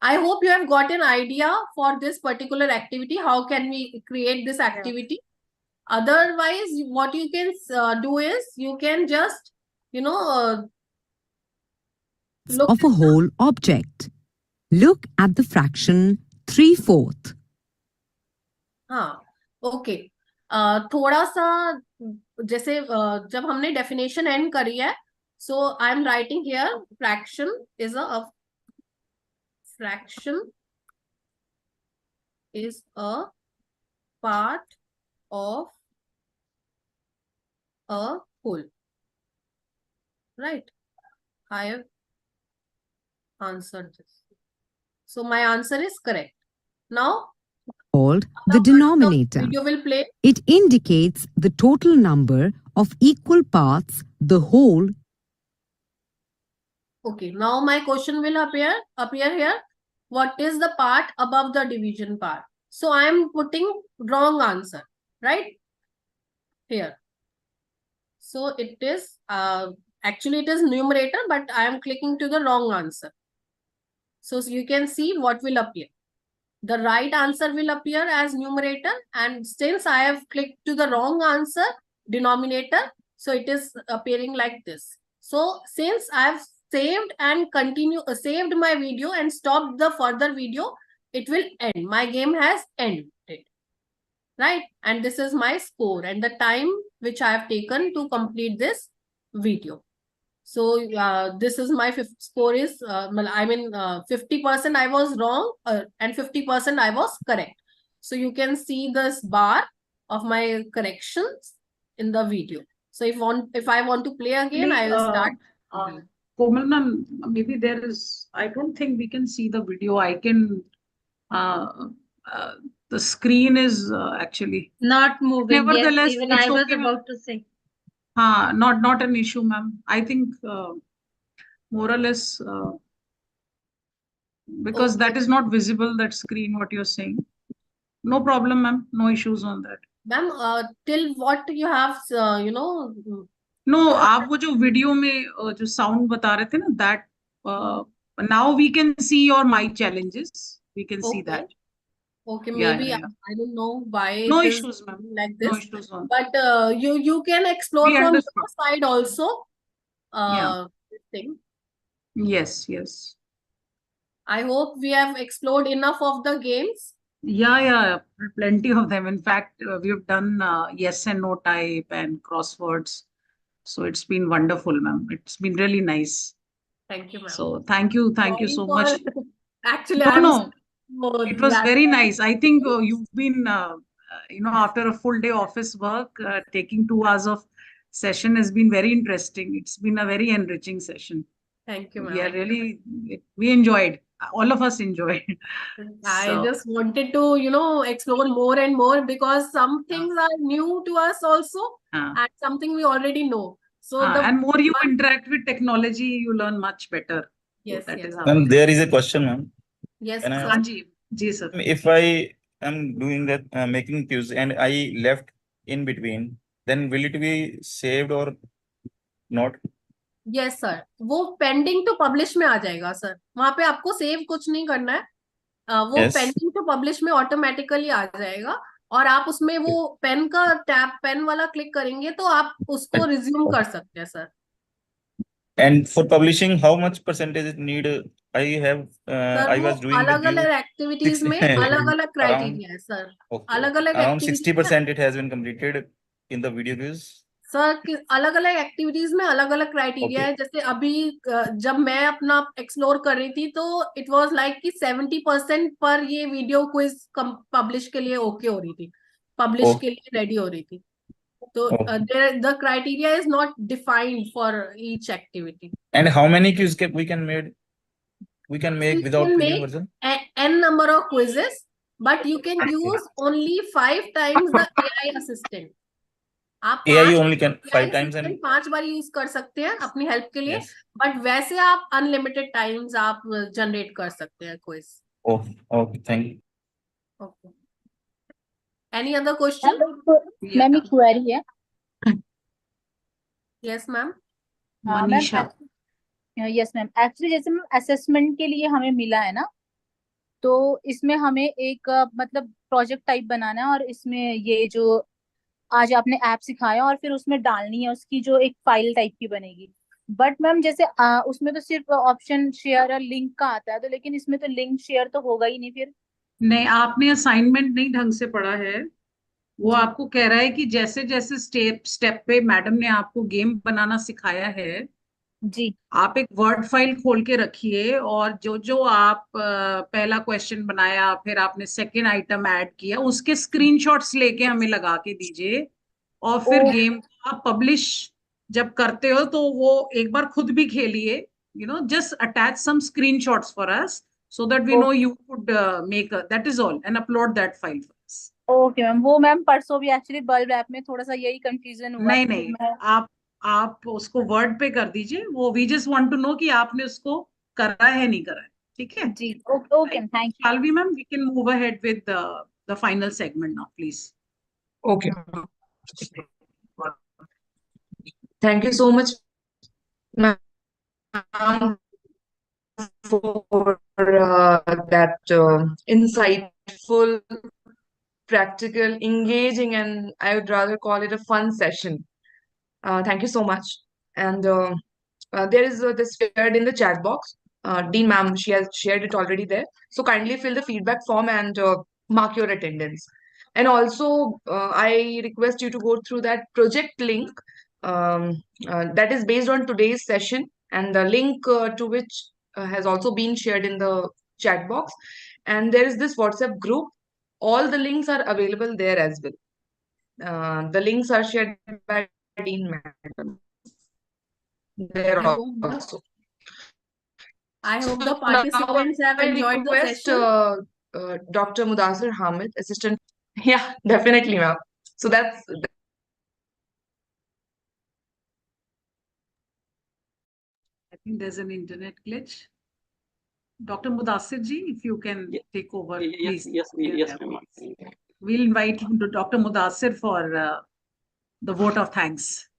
I hope you have got an idea for this particular activity. How can we create this activity? Otherwise, what you can do is you can just, look of a whole object. Look at the fraction 3/4. हाँ, okay, थोड़ा सा जैसे जब हमने definition end करी है, so I am writing here fraction is a part of a whole, right? I have answered this, so my answer is correct. Now Called the denominator. video will play. It indicates the total number of equal parts the whole. Okay, now my question will appear here. What is the part above the division part? So I am putting wrong answer, right? Here. So it is, actually it is numerator, but I am clicking to the wrong answer. So you can see what will appear. The right answer will appear as numerator, and since I have clicked to the wrong answer, denominator, so it is appearing like this. So since I have saved and saved my video and stopped the further video, it will end. My game has ended, right? And this is my score and the time which I have taken to complete this video. So this is my score is, 50% I was wrong and 50% I was correct. So you can see this bar of my corrections in the video. So if I want to play again, I will start. Komal ma'am, maybe there is, I don't think we can see the video. I can, the screen is actually Not moving. Yes, nevertheless, even it's I was okay, ma'am. about to say. Not an issue, ma'am. I think more or less because that is not visible, that screen, what you're saying. No problem, ma'am. No issues on that. Ma'am, till what you have, No, आप वो जो video में जो sound बता रहे थे ना, that now we can see your mic challenges. We can see that. Okay, Yeah, maybe yeah, yeah. I don't know why No it is issues, ma'am. like this. No issues on But you can explore We from understood. your side also. Yeah. This thing. Yes, yes. I hope we have explored enough of the games. Yeah, plenty of them. In fact, we've done yes and no type and crosswords. So it's been wonderful, ma'am. It's been really nice. Thank you, ma'am. So thank you Sorry so for- much. Actually, No, no. it was very nice. I think you've been, after a full day office work, taking 2 hours of session has been very interesting. It's been a very enriching session. Thank you, We are ma'am. really, we enjoyed. All of us enjoyed. I So- just wanted to, explore more and more because some things are new to us also, and something we already know. So and more you interact with technology, you learn much better. Yes, That yes. is how Ma'am, it there is a question, ma'am. Yes, Can I sir. ask? Ji, sir. If I am doing that, making cues and I left in between, then will it be saved or not? Yes sir, वो pending to publish में आ जाएगा sir. वहां पे आपको save कुछ नहीं करना है. वो Yes. पेंडिंग टू पब्लिश में ऑटोमेटिकली आ जाएगा और आप उसमें वो पेन का टैप, पेन वाला क्लिक करेंगे तो आप उसको रिज्यूम कर सकते हैं sir. And for publishing, how much percentage need I have? Sir I वो was doing the अलग अलग एक्टिविटीज में अलग अलग क्राइटेरिया है सर. अलग अलग around activities 60% it has been completed in the video quiz. Sir अलग अलग एक्टिविटीज में अलग अलग क्राइटेरिया है. जैसे अभी जब मैं अपना एक्सप्लोर कर रही थी तो इट वाज लाइक कि 70% पर ये वीडियो क्विज पब्लिश के लिए ओके हो रही थी, पब्लिश के लिए रेडी हो रही थी. तो the criteria is not defined for each activity. And how many quiz we can make without PDF version? N number of quizzes, but you can use only 5 times the AI assistant. आप AI only can 5 times and 5 bar use कर सकते हैं अपनी help के लिए. But वैसे आप unlimited times आप जनरेट कर सकते हैं quiz. okay, thank you. Any other question? Ma'am एक क्वेरी है. Yes, ma'am. हाँ ma'am, Manisha. Yes ma'am, actually जैसे मैम असेसमेंट के लिए हमें मिला है ना, तो इसमें हमें एक मतलब प्रोजेक्ट टाइप बनाना है, और इसमें ये जो आज आपने ऐप सिखाया और फिर उसमें डालनी है, उसकी जो एक फाइल टाइप की बनेगी। बट मैम जैसे उसमें तो सिर्फ ऑप्शन शेयर और लिंक का आता है, तो लेकिन इसमें तो लिंक शेयर तो होगा ही नहीं फिर। नहीं, आपने असाइनमेंट नहीं ढंग से पढ़ा है। वो जी आपको कह रहा है कि जैसे जैसे स्टेप स्टेप पे मैडम ने आपको गेम बनाना सिखाया है, जी। आप एक वर्ड फाइल खोल के रखिए, और जो जो आप पहला क्वेश्चन बनाया, फिर आपने सेकंड आइटम ऐड किया, उसके स्क्रीनशॉट्स लेके हमें लगा के दीजिए। और फिर ओ गेम को आप पब्लिश जब करते हो तो वो एक बार खुद भी खेलिए, just attach some screenshots for us so that we oh know you could make that is all, and upload that file for us. Okay ma'am, वो मैम परसों भी एक्चुअली बल्ब ऐप में थोड़ा सा यही कंफ्यूजन हुआ, नहीं तो फिर नहीं, मैं। आप उसको वर्ड पे कर दीजिए। वो we just want to know कि आपने उसको करा है नहीं करा है। ठीक है, जी okay okay, thank you. Shall we ma'am, we can move ahead with the final segment now please. Okay. Thank you so much, ma'am, for that insightful, practical, engaging, and I would rather call it a fun session. Thank you so much. And there is this shared in the chat box. Dean ma'am, she has shared it already there. So kindly fill the feedback form and mark your attendance. And also, I request you to go through that project link that is based on today's session, and the link to which has also been shared in the chat box. And there is this WhatsApp group. All the links are available there as well. The links are shared by Dean Madam there I hope the also. I hope So the now participants have I enjoyed the request session. Dr. Mudasir Hamid, assistant. Yeah, definitely, ma'am. So that's I think there's an internet glitch. Dr. Mudassir ji, if you can take over, please. Yes, ma'am. We'll invite Dr. Mudassir for the vote of thanks.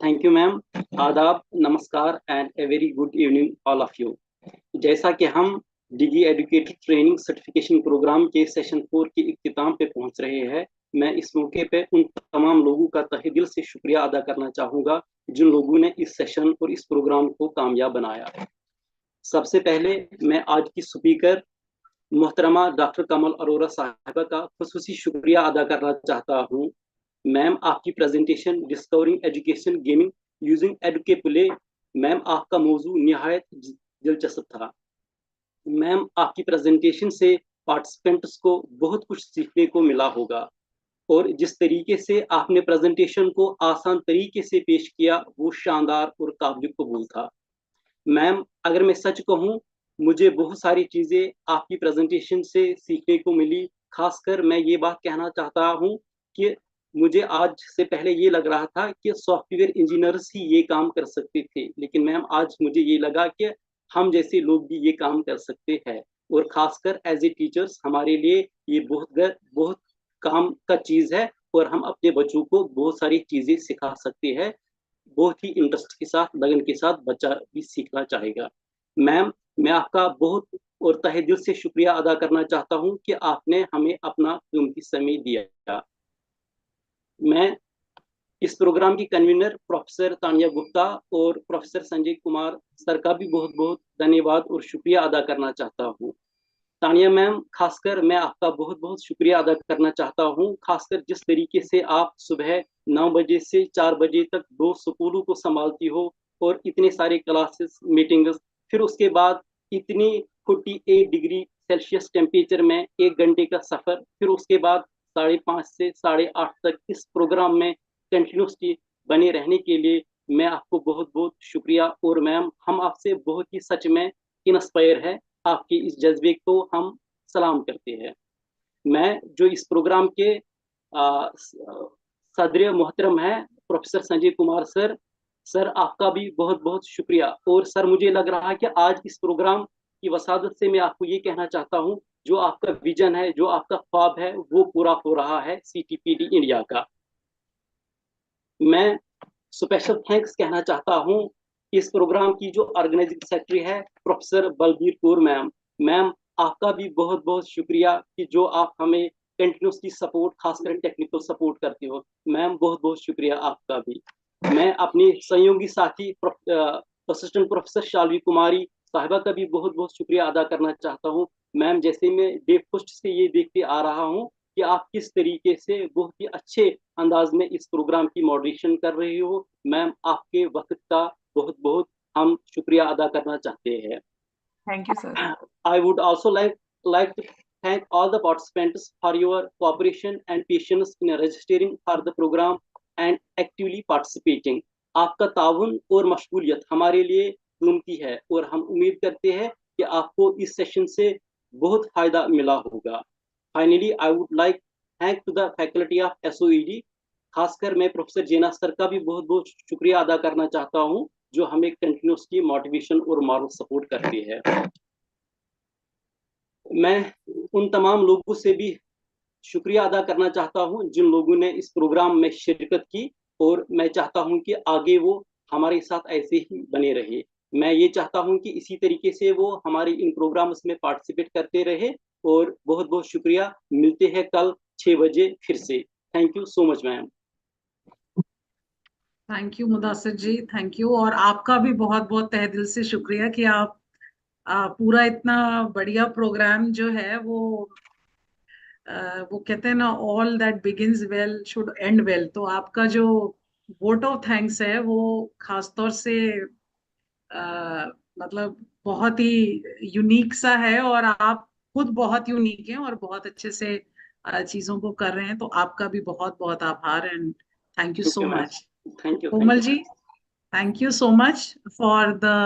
Thank you, ma'am. आदाब, नमस्कार, and a very good evening, all of you. जैसा कि हम डिगी educator training certification program के session 4 के इख्तिताम पे पहुंच रहे हैं, मैं इस मौके पे उन तमाम लोगों का तहे दिल से शुक्रिया अदा करना चाहूँगा जिन लोगों ने इस सेशन और इस प्रोग्राम को कामयाब बनाया है। सबसे पहले मैं आज की स्पीकर मोहतरमा डॉक्टर कमल अरोरा साहिबा का खुसूसी शुक्रिया अदा करना चाहता हूँ। मैम, आपकी presentation discovering education gaming using Educaplay, ma'am आपका मौजू निहायत दिलचस्प था। मैम, आपकी प्रेजेंटेशन से पार्टिसिपेंट्स को बहुत कुछ सीखने को मिला होगा, और जिस तरीके से आपने प्रेजेंटेशन को आसान तरीके से पेश किया वो शानदार और काबिल कबूल था। मैम, अगर मैं सच कहूँ, मुझे बहुत सारी चीज़ें आपकी प्रेजेंटेशन से सीखने को मिली। खासकर मैं ये बात कहना चाहता हूँ कि मुझे आज से पहले ये लग रहा था कि सॉफ्टवेयर इंजीनियर्स ही ये काम कर सकते थे, लेकिन मैम आज मुझे ये लगा कि हम जैसे लोग भी ये काम कर सकते हैं, और खासकर एज ए टीचर्स हमारे लिए ये बहुत काम का चीज़ है, और हम अपने बच्चों को बहुत सारी चीज़ें सिखा सकते हैं। बहुत ही इंटरेस्ट के साथ, लगन के साथ बच्चा भी सीखना चाहेगा। मैम, मैं आपका बहुत और तहे दिल से शुक्रिया अदा करना चाहता हूं कि आपने हमें अपना कीमती समय दिया। मैं इस प्रोग्राम की कन्वीनर प्रोफेसर तानिया गुप्ता और प्रोफेसर संजय कुमार सर का भी बहुत बहुत धन्यवाद और शुक्रिया अदा करना चाहता हूँ। तानिया मैम, खासकर मैं आपका बहुत बहुत शुक्रिया अदा करना चाहता हूँ, खासकर जिस तरीके से आप सुबह 9 बजे से 4 बजे तक 2 स्कूलों को संभालती हो, और इतने सारे क्लासेस मीटिंग्स, फिर उसके बाद इतनी 48 डिग्री सेल्सियस टेम्परेचर में 1 घंटे का सफर, फिर उसके बाद 5:30 से 8:30 तक इस प्रोग्राम में कंटिन्यूसली बने रहने के लिए मैं आपको बहुत बहुत शुक्रिया। और मैम, हम आपसे बहुत ही सच में इंस्पायर है, आपके इस जज्बे को हम सलाम करते हैं। मैं जो इस प्रोग्राम के सदर मोहतरम है प्रोफेसर संजय कुमार सर आपका भी बहुत बहुत शुक्रिया। और सर, मुझे लग रहा है कि आज इस प्रोग्राम की वसादत से मैं आपको ये कहना चाहता हूँ, जो आपका विजन है, जो आपका ख्वाब है, वो पूरा हो रहा है CTPD इंडिया का। मैं स्पेशल थैंक्स कहना चाहता हूँ इस प्रोग्राम की जो ऑर्गेनाइजिंग सेक्रेटरी है professor Balbir Kaur ma'am. Ma'am आपका भी बहुत बहुत शुक्रिया कि जो आप हमें कंटिन्यूसली सपोर्ट, खासकर टेक्निकल सपोर्ट करते हो। मैम बहुत बहुत शुक्रिया आपका भी। मैं अपनी सहयोगी साथी असिस्टेंट प्रोफेसर शालवी कुमारी साहिबा का भी बहुत बहुत शुक्रिया अदा करना चाहता हूँ। मैम जैसे मैं डे फर्स्ट से ये देखते आ रहा हूँ कि आप किस तरीके से बहुत ही अच्छे अंदाज में इस प्रोग्राम की मॉडरेशन कर रही हो। मैम आपके वक्त का बहुत बहुत हम शुक्रिया अदा करना चाहते हैं। Thank you, sir. I would also like to thank all the participants for your cooperation and patience in registering for the program and actively participating. आपका ताउन और मशगूलियत हमारे लिए कीमती है और हम उम्मीद करते हैं कि आपको इस सेशन से बहुत फायदा मिला होगा। Finally, I would like thank to the faculty of SOED. खासकर मैं प्रोफेसर जेना सर का भी बहुत बहुत शुक्रिया अदा करना चाहता हूँ जो हमें कंटिन्यूसली मोटिवेशन और मॉरल सपोर्ट करती है। मैं उन तमाम लोगों से भी शुक्रिया अदा करना चाहता हूं जिन लोगों ने इस प्रोग्राम में शिरकत की और मैं चाहता हूं कि आगे वो हमारे साथ ऐसे ही बने रहे। मैं ये चाहता हूं कि इसी तरीके से वो हमारे इन प्रोग्राम्स में पार्टिसिपेट करते रहे और बहुत बहुत शुक्रिया। मिलते हैं कल 6 बजे फिर से। Thank you so much ma'am. Thank you Mudasir ji, thank you. और आपका भी बहुत बहुत तहे दिल से शुक्रिया कि आप पूरा इतना बढ़िया प्रोग्राम जो है वो कहते हैं ना, all that begins well should and well. तो आपका जो वोट ऑफ थैंक्स है वो खासतौर से मतलब बहुत ही यूनिक सा है और आप खुद बहुत यूनिक हैं और बहुत अच्छे से चीजों को कर रहे हैं। तो आपका भी बहुत बहुत आभार and thank you so much. Thank you. Komal ji, thank you so much for the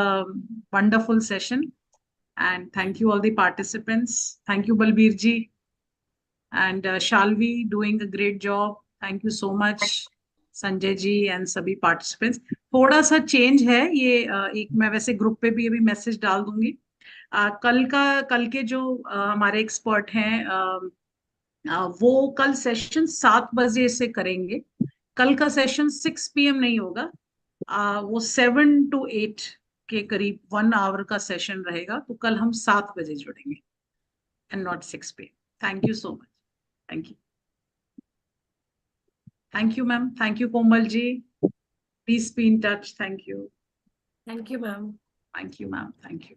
wonderful session and thank you all the participants. Thank you Balbir ji and Shalvi doing a great job. Thank you so much Sanjay ji and सभी participants. थोड़ा सा change है ये एक मैं वैसे group पे भी अभी मैसेज डाल दूंगी। कल के जो हमारे एक्सपर्ट हैं वो कल सेशन 7 बजे से करेंगे। कल का सेशन 6 PM नहीं होगा, वो 7 to 8 के करीब 1 आवर का सेशन रहेगा। तो कल हम 7 बजे जुड़ेंगे and not 6 PM। Thank you so much. Thank you. Thank you ma'am. Thank you Komal ji. Please be in touch. Thank you. Thank you, ma'am. Thank you ma'am. Thank you.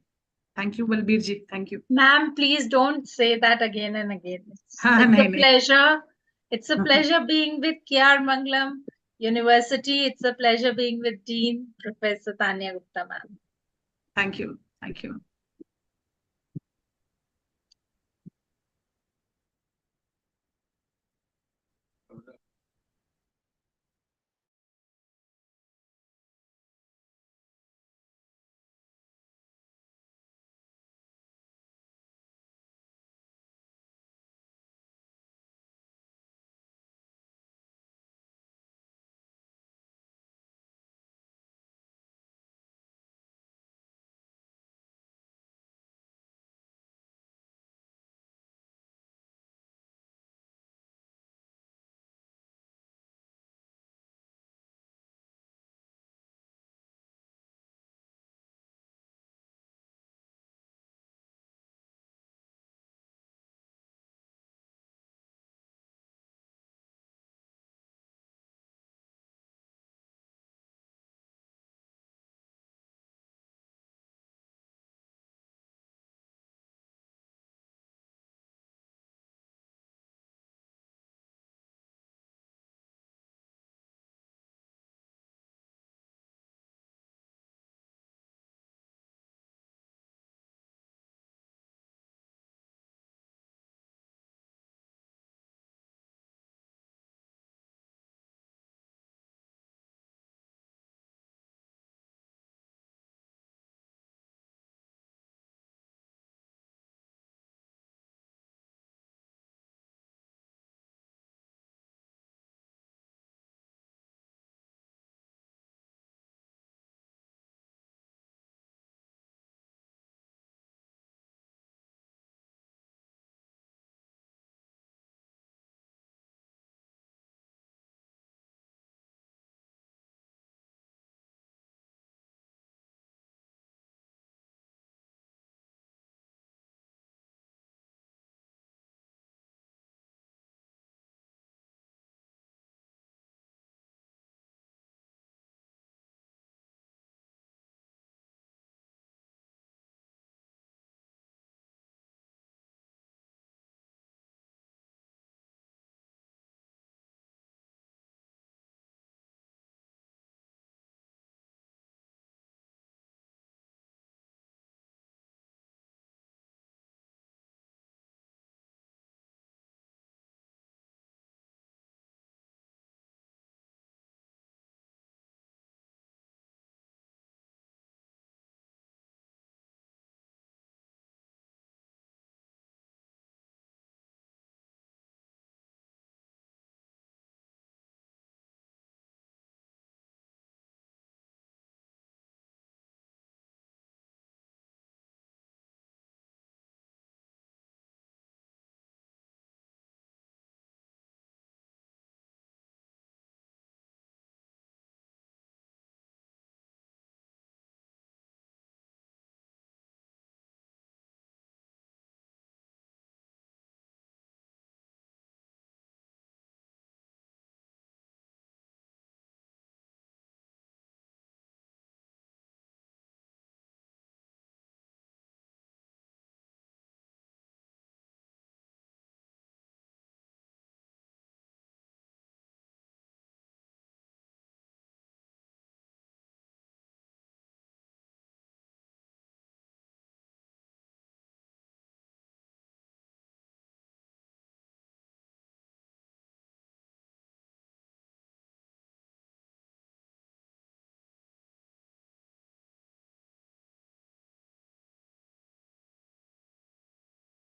Thank you Balbir ji. Thank you Ma'am, please don't say that again and again. हाँ It's नहीं a नहीं pleasure. It's a pleasure being with KR Mangalam University. It's a pleasure being with Dean Professor Tanya Gupta, ma'am. Thank you. Thank you.